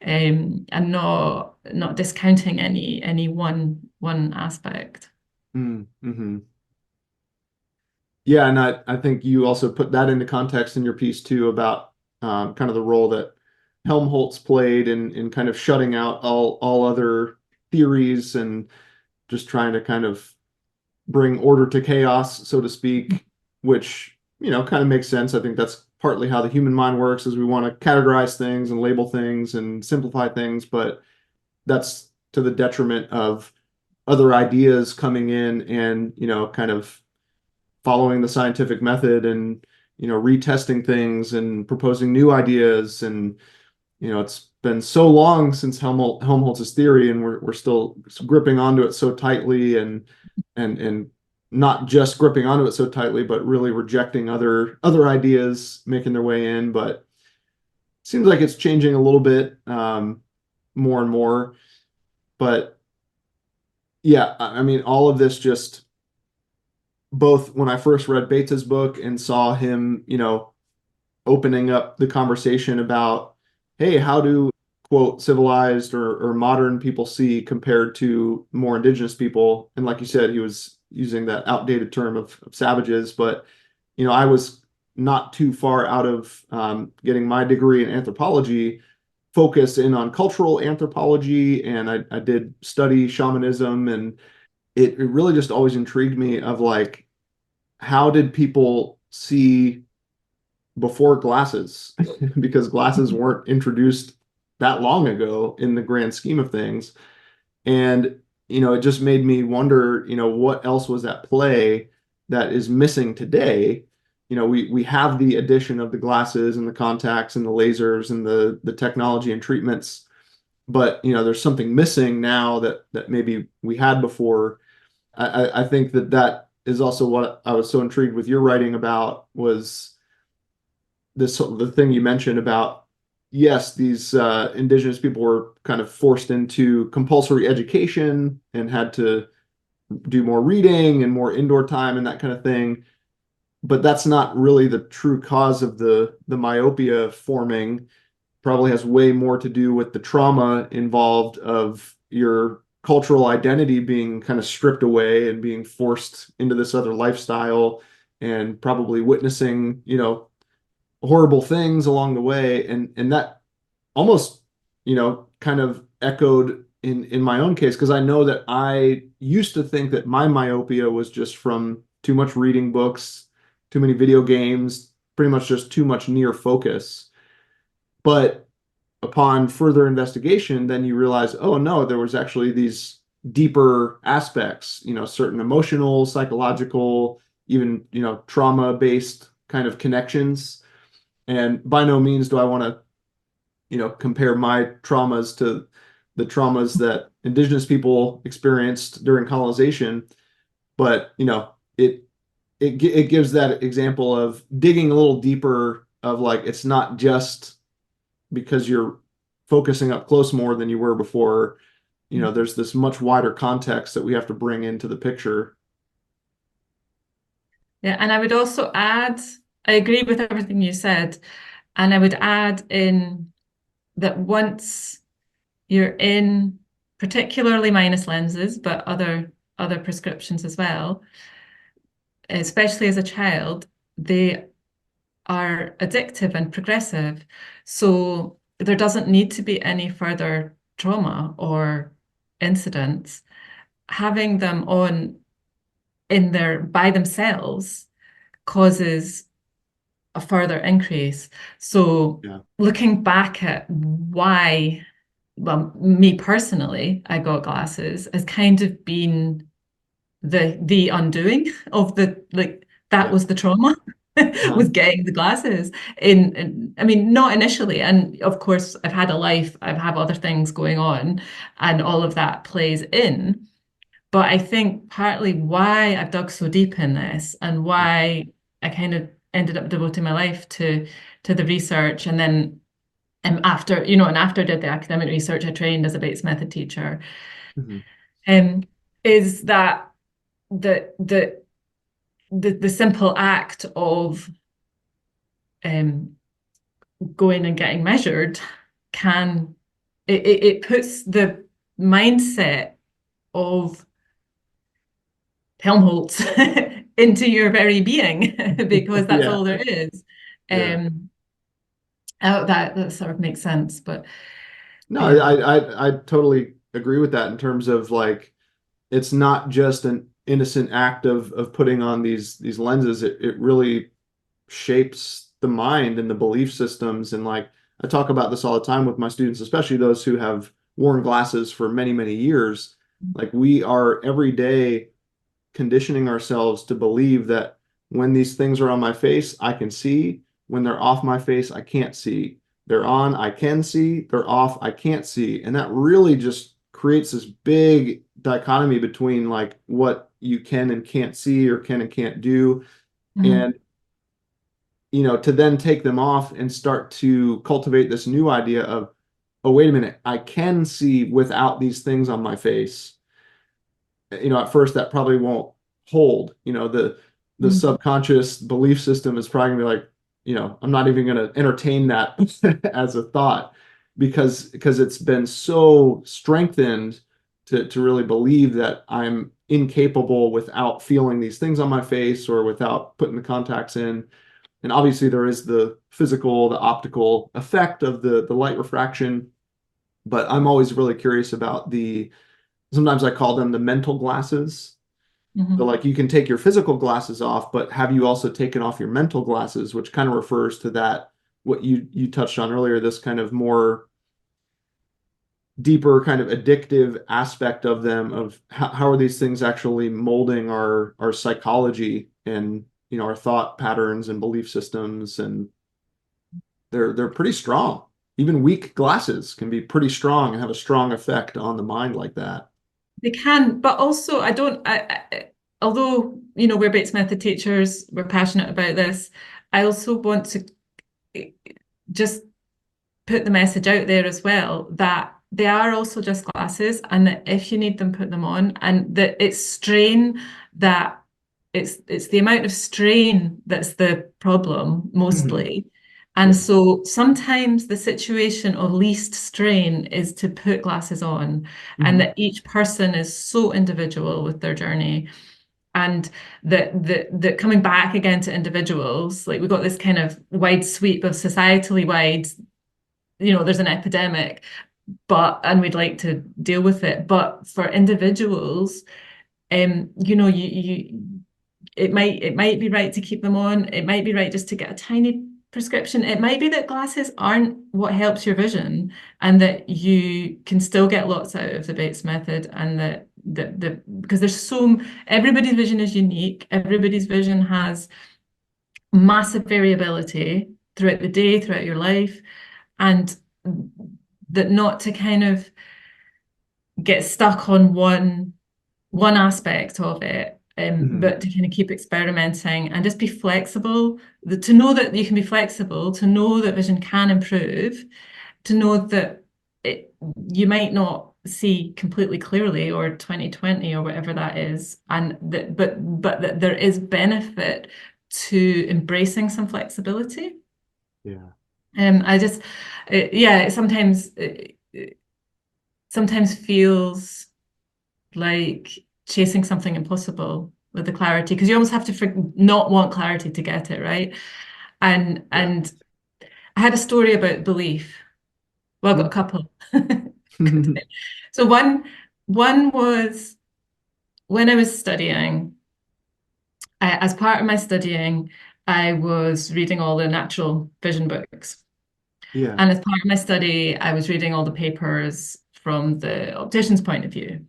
and not discounting any one aspect. Mm-hmm. Yeah, and I think you also put that into context in your piece too about kind of the role that Helmholtz played in kind of shutting out all other theories and just trying to kind of bring order to chaos, so to speak, which, kind of makes sense. I think that's partly how the human mind works, is we want to categorize things and label things and simplify things, but that's to the detriment of other ideas coming in and, kind of following the scientific method and, retesting things and proposing new ideas. And, it's been so long since Helmholtz's theory, and we're still gripping onto it so tightly, and not just gripping onto it so tightly, but really rejecting other ideas making their way in. But it seems like it's changing a little bit, more and more. But yeah, I mean, all of this just, both when I first read Bates's book and saw him, opening up the conversation about, hey, how do, quote, civilized or modern people see compared to more indigenous people? And like you said, he was using that outdated term of savages, but, I was not too far out of getting my degree in anthropology, focus in on cultural anthropology, and I did study shamanism, and it really just always intrigued me of like, how did people see before glasses? Because glasses weren't introduced that long ago in the grand scheme of things. And, it just made me wonder, what else was at play that is missing today? We have the addition of the glasses and the contacts and the lasers and the technology and treatments, but, there's something missing now that maybe we had before. I think that is also what I was so intrigued with your writing about, was the thing you mentioned about, yes, these indigenous people were kind of forced into compulsory education and had to do more reading and more indoor time and that kind of thing, but that's not really the true cause of the myopia forming. probably has way more to do with the trauma involved of your cultural identity being kind of stripped away and being forced into this other lifestyle and probably witnessing, horrible things along the way. And that almost, kind of echoed in my own case, because I know that I used to think that my myopia was just from too much reading books, too many video games, pretty much just too much near focus. But upon further investigation, then you realize, oh no, there was actually these deeper aspects, certain emotional, psychological, even, trauma-based kind of connections. And by no means do I want to, compare my traumas to the traumas that Indigenous people experienced during colonization. But, it gives that example of digging a little deeper of like, it's not just because you're focusing up close more than you were before. There's this much wider context that we have to bring into the picture. Yeah, and I would also add, I agree with everything you said, and I would add in that once you're in particularly minus lenses, but other prescriptions as well, especially as a child, they are addictive and progressive. So there doesn't need to be any further trauma or incidents. Having them on in their by themselves causes a further increase. So Yeah. looking back at why, well, me personally, I got glasses has kind of been the undoing of the like that Yeah. was the trauma Uh-huh. was getting the glasses in I mean not initially, and of course I've had a life, I've had other things going on, and all of that plays in. But I think partly why I've dug so deep in this and why I kind of ended up devoting my life to the research, and then after, and after I did the academic research, I trained as a Bates method teacher, Mhm. um, is that the the simple act of um, going and getting measured can it puts the mindset of Helmholtz into your very being because that's Yeah. all there is. Yeah. That sort of makes sense, but No, yeah. I totally agree with that in terms of like it's not just an innocent act of putting on these lenses. It really shapes the mind and the belief systems. And like I talk about this all the time with my students, especially those who have worn glasses for many, many years. Like we are every day conditioning ourselves to believe that when these things are on my face, I can see. When they're off my face, I can't see. They're on, I can see. They're off, I can't see. And that really just creates this big dichotomy between like what you can and can't see or can and can't do. Mhm. And to then take them off and start to cultivate this new idea of, oh, wait a minute, I can see without these things on my face. At first that probably won't hold. The Mhm. subconscious belief system is probably gonna be like, I'm not even gonna entertain that as a thought because it's been so strengthened to really believe that I'm incapable without feeling these things on my face or without putting the contacts in. And obviously there is the physical, the optical effect of the light refraction, but I'm always really curious about sometimes I call them the mental glasses. So Mhm. like you can take your physical glasses off, but have you also taken off your mental glasses, which kind of refers to that, what you touched on earlier, this kind of more deeper kind of addictive aspect of them of how are these things actually molding our psychology and our thought patterns and belief systems, and they're pretty strong. Even weak glasses can be pretty strong and have a strong effect on the mind like that. They can, but also I don't. Although we're Bates method teachers, we're passionate about this. I also want to just put the message out there as well that they are also just glasses, and that if you need them, put them on, and that it's strain it's the amount of strain that's the problem Mhm. mostly, And Yeah. so sometimes the situation of least strain is to put glasses on, and Hmm. that each person is so individual with their journey. And that coming back again to individuals, like we've got this kind of wide sweep of societally wide, there's an epidemic, and we'd like to deal with it. But for individuals, it might be right to keep them on. It might be right just to get a tiny prescription. It might be that glasses aren't what helps your vision, and that you can still get lots out of the Bates method, and because everybody's vision is unique. Everybody's vision has massive variability throughout the day, throughout your life, and that not to kind of get stuck on one aspect of it, Hmm. but to kind of keep experimenting and just be flexible. To know that you can be flexible, to know that vision can improve, to know that you might not see completely clearly or 20/20 or whatever that is, and but that there is benefit to embracing some flexibility. Yeah. I just, yeah, it sometimes feels like chasing something impossible with the clarity, because you almost have to not want clarity to get it right. And Yeah. and I had a story about belief. Well, I've got a couple. So one was when I was studying. As part of my studying, I was reading all the natural vision books, Yeah. and as part of my study, I was reading all the papers from the optician's point of view.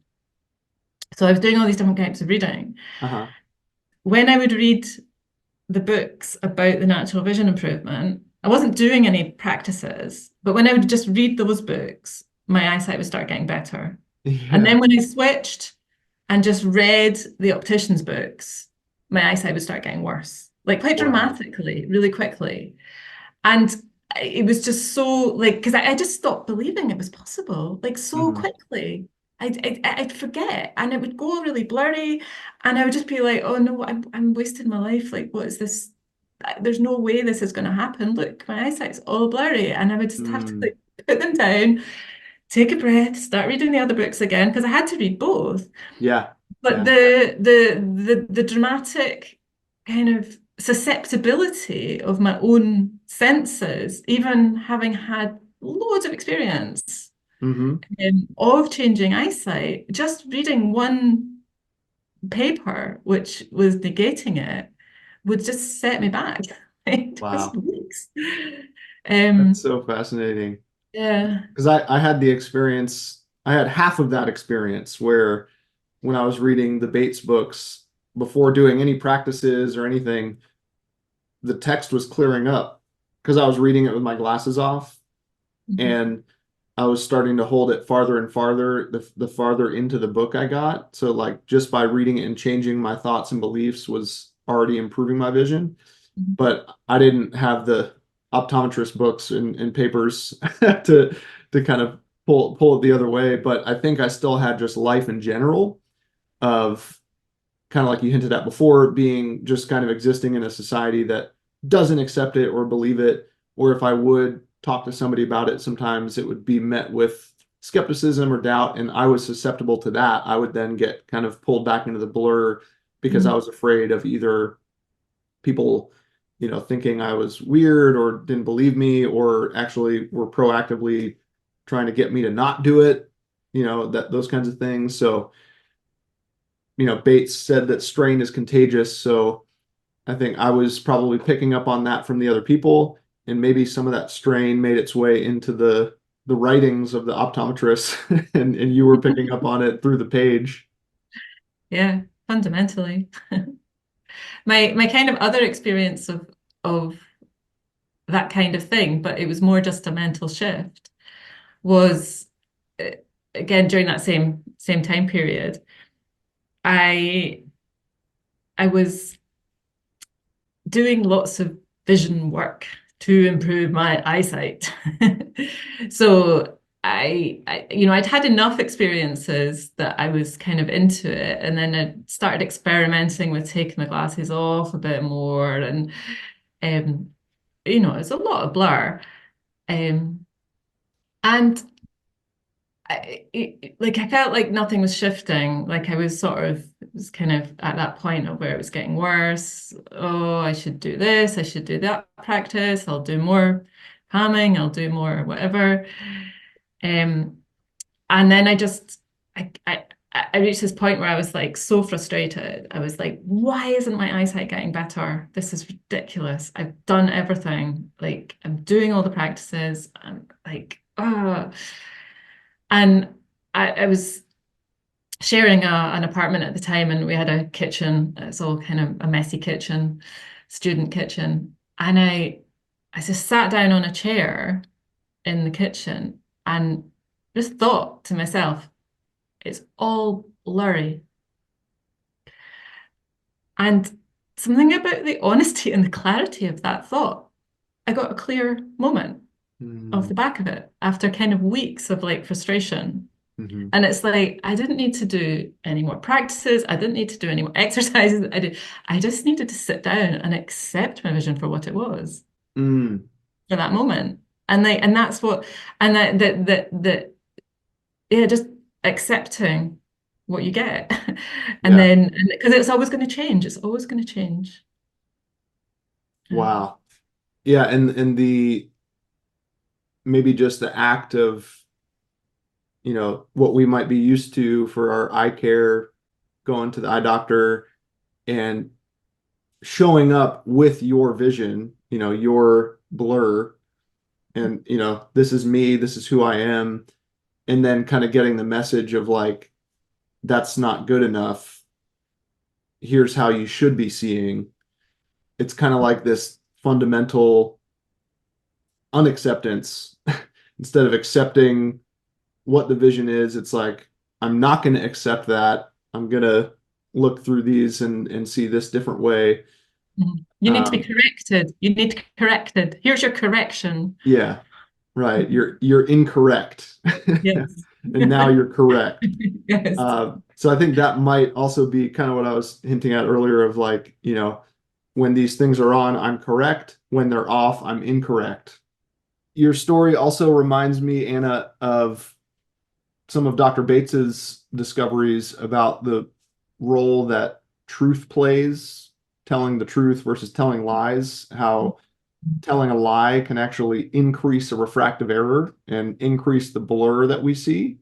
So I was doing all these different types of reading. Uh-huh. When I would read the books about the natural vision improvement, I wasn't doing any practices, but when I would just read those books, my eyesight would start getting better. And Yeah. then when I switched and just read the optician's books, my eyesight would start getting worse, like quite Wow. dramatically, really quickly. And it was just so like, because I just stopped believing it was possible, like so Hmm. quickly. I'd forget, and it would go really blurry, and I would just be like, "Oh no, I'm wasting my life. Like, what is this? There's no way this is going to happen. Look, my eyesight's all blurry," and I would just have to Mm. like put them down, take a breath, start reading the other books again because I had to read both. Yeah. But Yeah. the dramatic kind of susceptibility of my own senses, even having had loads of experience Hmm. of changing eyesight, just reading one paper which was negating it would just set me back like just Wow. weeks. That's Um, so fascinating. yeah. Because I had the experience, I had half of that experience where when I was reading the Bates books before doing any practices or anything, the text was clearing up because I was reading it with my glasses off, Mhm. and I was starting to hold it farther and farther the farther into the book I got. So like just by reading it and changing my thoughts and beliefs was already improving my vision. But I didn't have the optometrist books and papers to kind of pull it the other way. But I think I still had just life in general of kind of like you hinted at before, being just kind of existing in a society that doesn't accept it or believe it. Or if I would talk to somebody about it, sometimes it would be met with skepticism or doubt. And I was susceptible to that. I would then get kind of pulled back into the blur because I Mhm. was afraid of either people, thinking I was weird or didn't believe me, or actually were proactively trying to get me to not do it, that those kinds of things. So, Bates said that strain is contagious. So I think I was probably picking up on that from the other people, and maybe some of that strain made its way into the writings of the optometrists, and you were picking up on it through the page. Yeah, fundamentally. My kind of other experience of that kind of thing, but it was more just a mental shift, was uh, again during that same time period. I I was doing lots of vision work to improve my eyesight. So I'd had enough experiences that I was kind of into it, and then I started experimenting with taking the glasses off a bit more, and um, it's a lot of blur. And I felt like nothing was shifting. Like I was it was kind of at that point of where it was getting worse. Oh, I should do this, I should do that practice, I'll do more calming, I'll do more whatever. Um, and then I, I, I reached this point where I was like so frustrated. I was like, why isn't my eyesight getting better? This is ridiculous. I've done everything. Like I'm doing all the practices. I'm like, oh. And I was sharing an apartment at the time, and we had a kitchen. It's all kind of a messy kitchen, student kitchen. And I just sat down on a chair in the kitchen and just thought to myself, it's all blurry. And something about the honesty and the clarity of that thought, I got a clear moment off Mm-hmm. the back of it after kind of weeks of like frustration. Mm-hmm. And it's like I didn't need to do any more practices. I didn't need to do any more exercises. I just needed to sit down and accept my vision for what it was Mm. for that moment. And that's what and that yeah, just accepting what you get. And Yeah. then because it's always going to change. It's always going to change. Um, Wow. Yeah, and the maybe just the act of, what we might be used to for our eye care, going to the eye doctor and showing up with your vision, your blur, and this is me, this is who I am, and then kind of getting the message of like, that's not good enough. Here's how you should be seeing. It's kind of like this fundamental unacceptance. Instead of accepting what the vision is, it's like, I'm not going to accept that. I'm going to look through these and see this different way. you need to be Um, corrected. You need to be corrected. Here's your correction. yeah, right. You're incorrect. Yes. And now you're correct. Yes. So I think that might also be kind of what I was hinting at earlier of like, when these things are on, I'm correct. When they're off, I'm incorrect. Your story also reminds me, Anna, of some of Dr. Bates's discoveries about the role that truth plays, telling the truth versus telling lies, how telling a lie can actually increase a refractive error and increase the blur that we see.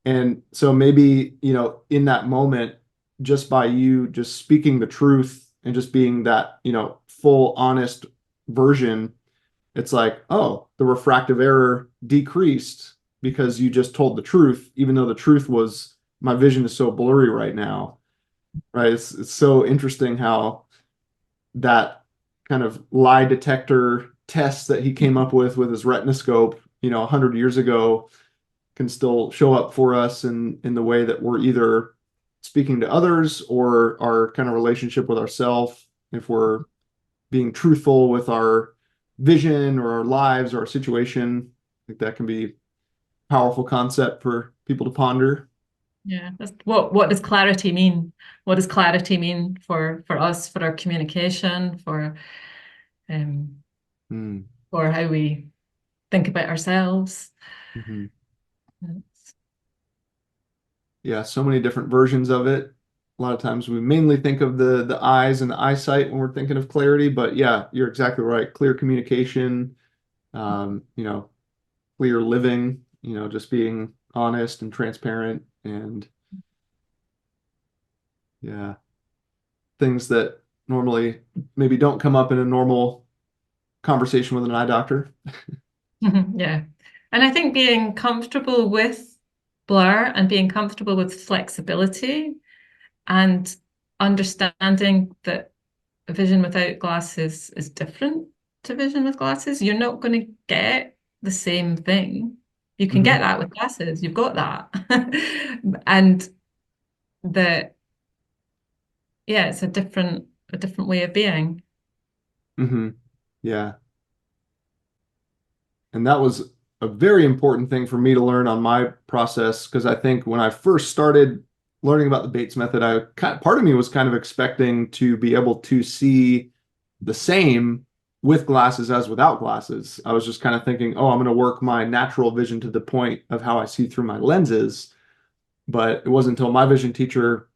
And so maybe, in that moment, just by you just speaking the truth and just being that, full, honest version, it's like, oh, the refractive error decreased because you just told the truth, even though the truth was my vision is so blurry right now. Right. It's so interesting how that kind of lie detector test that he came up with his retinoscope, 100 years ago can still show up for us in the way that we're either speaking to others or our kind of relationship with ourselves. If we're being truthful with our vision or our lives or our situation, I think that can be a powerful concept for people to ponder. Yeah. What does clarity mean? What does clarity mean for us, for our communication, um Mm. for how we think about ourselves? Mhm. Yeah, so many different versions of it. A lot of times we mainly think of the eyes and the eyesight when we're thinking of clarity, but yeah, you're exactly right. Clear communication, um, you know, clear living, just being honest and transparent and yeah, things that normally maybe don't come up in a normal conversation with an eye doctor. Yeah. And I think being comfortable with blur and being comfortable with flexibility and understanding that vision without glasses is different to vision with glasses. You're not going to get the same thing. You can get Hmm. that with glasses. You've got that. And the yeah, it's a different way of being. Hmm. Yeah. And that was a very important thing for me to learn on my process because I think when I first started learning about the Bates method, part of me was kind of expecting to be able to see the same with glasses as without glasses. I was just kind of thinking, oh, I'm going to work my natural vision to the point of how I see through my lenses. But it wasn't until my vision teacher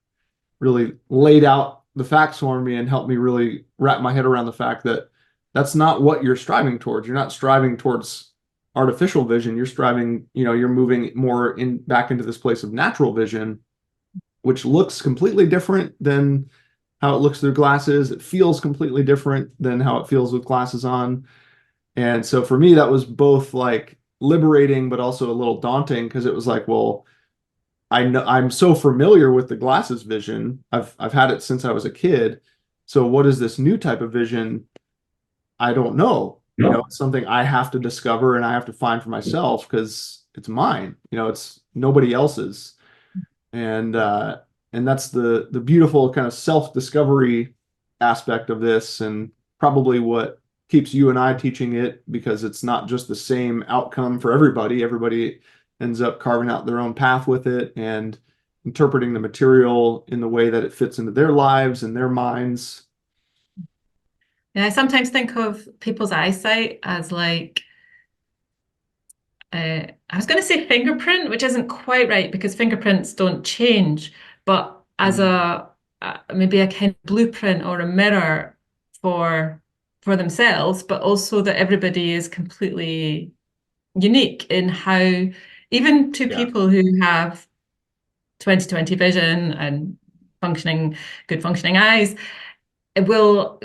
really laid out the facts for me and helped me really wrap my head around the fact that that's not what you're striving towards. You're not striving towards artificial vision. You're striving, you're moving more in back into this place of natural vision, which looks completely different than how it looks through glasses. It feels completely different than how it feels with glasses on. And so for me, that was both like liberating, but also a little daunting because it was like, well, I know I'm so familiar with the glasses vision. I've had it since I was a kid. So what is this new type of vision? I don't know. It's something I have to discover and I have to find for myself because it's mine. It's nobody else's. And that's the beautiful kind of self-discovery aspect of this, and probably what keeps you and I teaching it, because it's not just the same outcome for everybody. Everybody ends up carving out their own path with it and interpreting the material in the way that it fits into their lives and their minds. Yeah, I sometimes think of people's eyesight as like I was going to say fingerprint, which isn't quite right because fingerprints don't change, but as Mm. maybe a kind of blueprint or a mirror for for themselves, but also that everybody is completely unique in how even two Yeah. people who have 20/20 vision and good functioning eyes it will,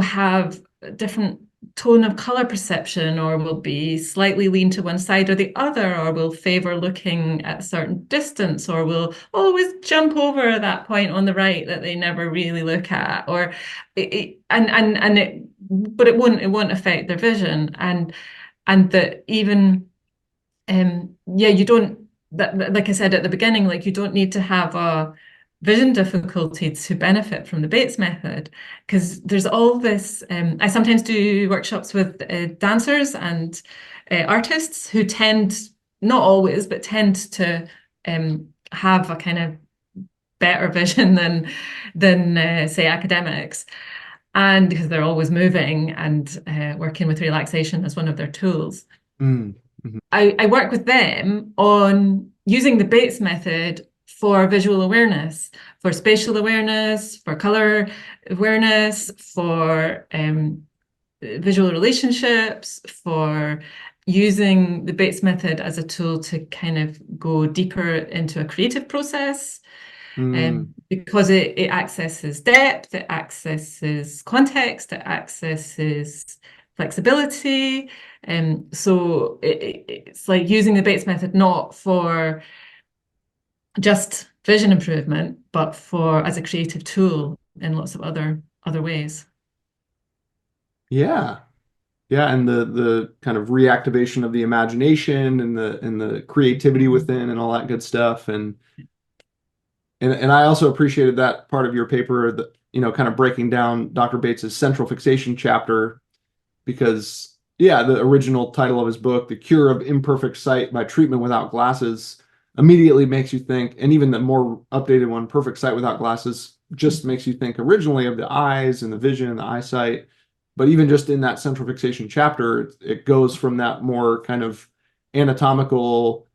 have a different tone of color perception, or will be slightly lean to one side or the other, or will favor looking at a certain distance, or will always jump over that point on the right that they never really look at, or and it, but it won't affect their vision, and that even yeah, you don't like I said at the beginning, like you don't need to have a vision difficulty to benefit from the Bates method because there's all this. I sometimes do workshops with dancers and artists who tend, not always, but tend to have a kind of better vision than say academics, and because they're always moving and working with relaxation as one of their tools. Mm. Mhm. I work with them on using the Bates method for visual awareness, for spatial awareness, for color awareness, for visual relationships, for using the Bates method as a tool to kind of go deeper into a creative process. Mm. Because it accesses depth, it accesses context, it accesses flexibility. So it's like using the Bates method not for just vision improvement, but for as a creative tool in lots of other ways. Yeah. Yeah, and the kind of reactivation of the imagination and the creativity within and all that good stuff. And I also appreciated that part of your paper that, kind of breaking down Dr. Bates's central fixation chapter, because yeah, the original title of his book, The Cure of Imperfect Sight by Treatment Without Glasses, immediately makes you think, and even the more updated one, Perfect Sight Without Glasses, just makes you think originally of the eyes and the vision and the eyesight. But even just in that central fixation chapter, it goes from that more kind of anatomical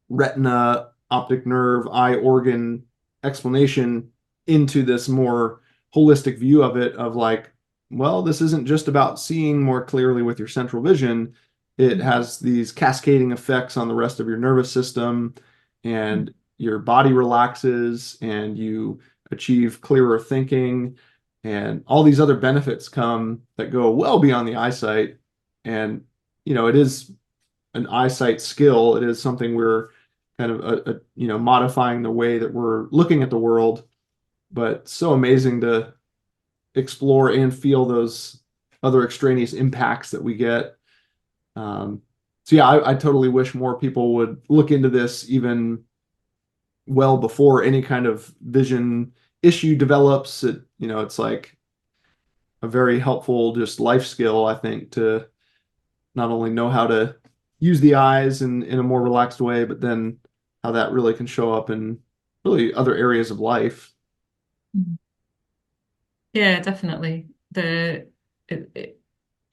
retina, optic nerve, eye organ explanation into this more holistic view of it, of like, well, this isn't just about seeing more clearly with your central vision. It has these cascading effects on the rest of your nervous system, and your body relaxes and you achieve clearer thinking, and all these other benefits come that go well beyond the eyesight. And it is an eyesight skill. It is something we're kind of modifying the way that we're looking at the world. But so amazing to explore and feel those other extraneous impacts that we get. So yeah, I totally wish more people would look into this even well before any kind of vision issue develops. It's like a very helpful just life skill, I think, to not only know how to use the eyes in a more relaxed way, but then how that really can show up in really other areas of life. Yeah, definitely.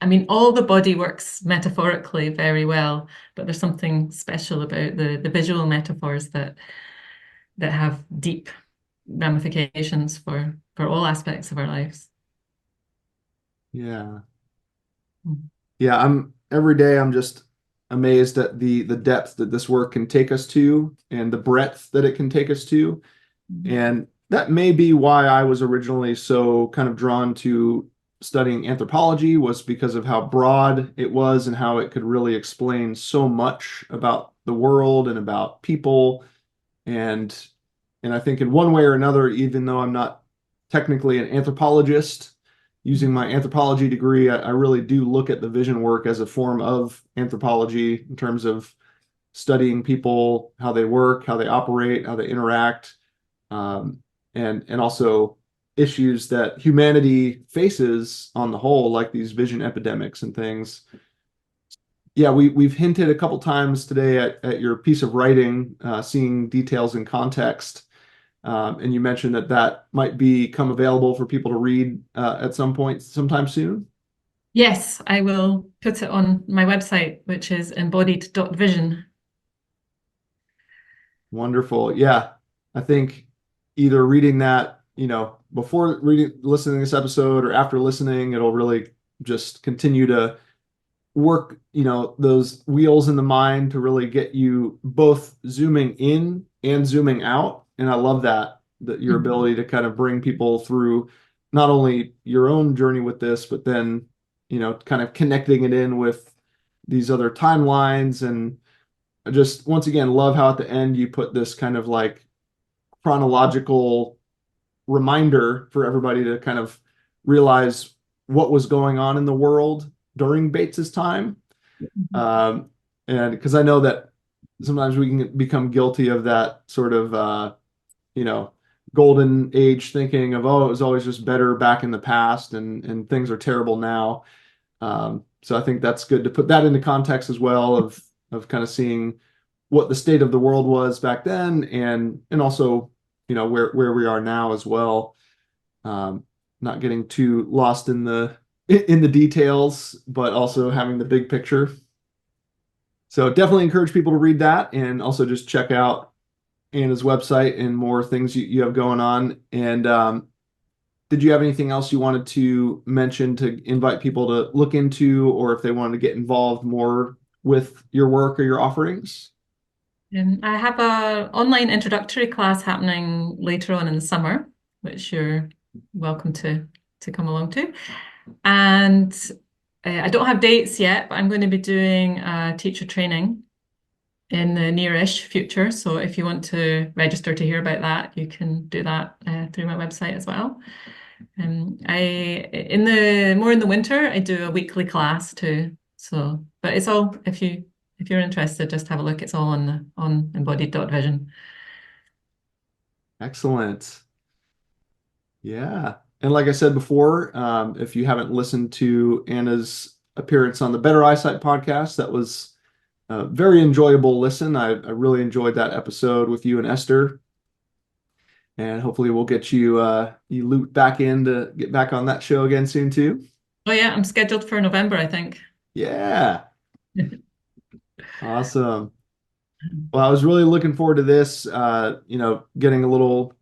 I mean, all the body works metaphorically very well, but there's something special about the visual metaphors that have deep ramifications for all aspects of our lives. Yeah. Mm. Yeah, I'm every day I'm just amazed at the depth that this work can take us to and the breadth that it can take us to. And that may be why I was originally so kind of drawn to studying anthropology, was because of how broad it was and how it could really explain so much about the world and about people. And I think in one way or another, even though I'm not technically an anthropologist, using my anthropology degree, I really do look at the vision work as a form of anthropology in terms of studying people, how they work, how they operate, how they interact, um, and also issues that humanity faces on the whole, like these vision epidemics and things. Yeah, we've hinted a couple times today at your piece of writing, seeing details in context. And you mentioned that that might become available for people to read at some point, sometime soon. Yes, I will put it on my website, which is embodied.vision. Wonderful. Yeah, I think either reading that, before listening to this episode or after listening, it'll really just continue to work, those wheels in the mind to really get you both zooming in and zooming out. And I love that your ability to kind of bring people through not only your own journey with this, but then, kind of connecting it in with these other timelines. And I just, once again, love how at the end you put this kind of like chronological reminder for everybody to kind of realize what was going on in the world during Bates's time. Um, and because I know that sometimes we can become guilty of that sort of, you know, golden age thinking of, oh, it was always just better back in the past and things are terrible now. So I think that's good to put that into context as well of kind of seeing what the state of the world was back then and also, where we are now as well. Not getting too lost in the details, but also having the big picture. So definitely encourage people to read that and also just check out Anna's website and more things you have going on. And did you have anything else you wanted to mention to invite people to look into, or if they wanted to get involved more with your work or your offerings? I have an online introductory class happening later on in the summer, which you're welcome to come along to. And I don't have dates yet, but I'm going to be doing teacher training in the nearish future. So if you want to register to hear about that, you can do that through my website as well. In the winter, I do a weekly class too. So, but it's all if you're interested, just have a look. It's all on embodied.vision. Excellent. Yeah. And like I said before, if you haven't listened to Anna's appearance on the Better Eyesight podcast, that was a very enjoyable listen. I really enjoyed that episode with you and Esther. And hopefully we'll get you looped back in to get back on that show again soon too. Oh yeah, I'm scheduled for November, I think. Yeah. Awesome. Well, I was really looking forward to this, getting a little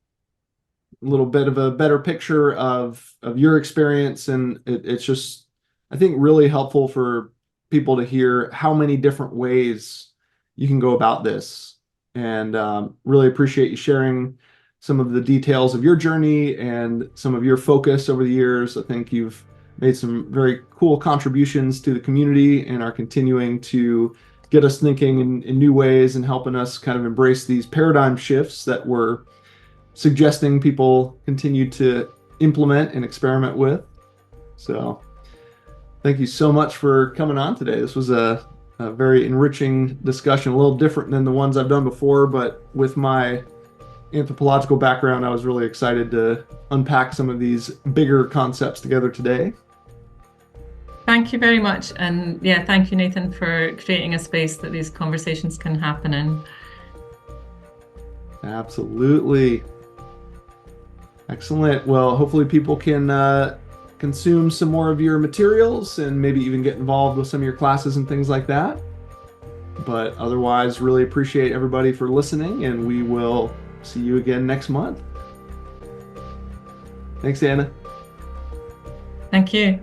bit of a better picture of your experience, and it's just I think really helpful for people to hear how many different ways you can go about this, and really appreciate you sharing some of the details of your journey and some of your focus over the years. I think you've made some very cool contributions to the community and are continuing to get us thinking in new ways and helping us kind of embrace these paradigm shifts that we're suggesting people continue to implement and experiment with. So thank you so much for coming on today. This was a very enriching discussion, a little different than the ones I've done before, but with my anthropological background, I was really excited to unpack some of these bigger concepts together today. Thank you very much. And yeah, thank you, Nathan, for creating a space that these conversations can happen in. Absolutely. Excellent. Well, hopefully people can consume some more of your materials and maybe even get involved with some of your classes and things like that. But otherwise, really appreciate everybody for listening, and we will see you again next month. Thanks, Anna. Thank you.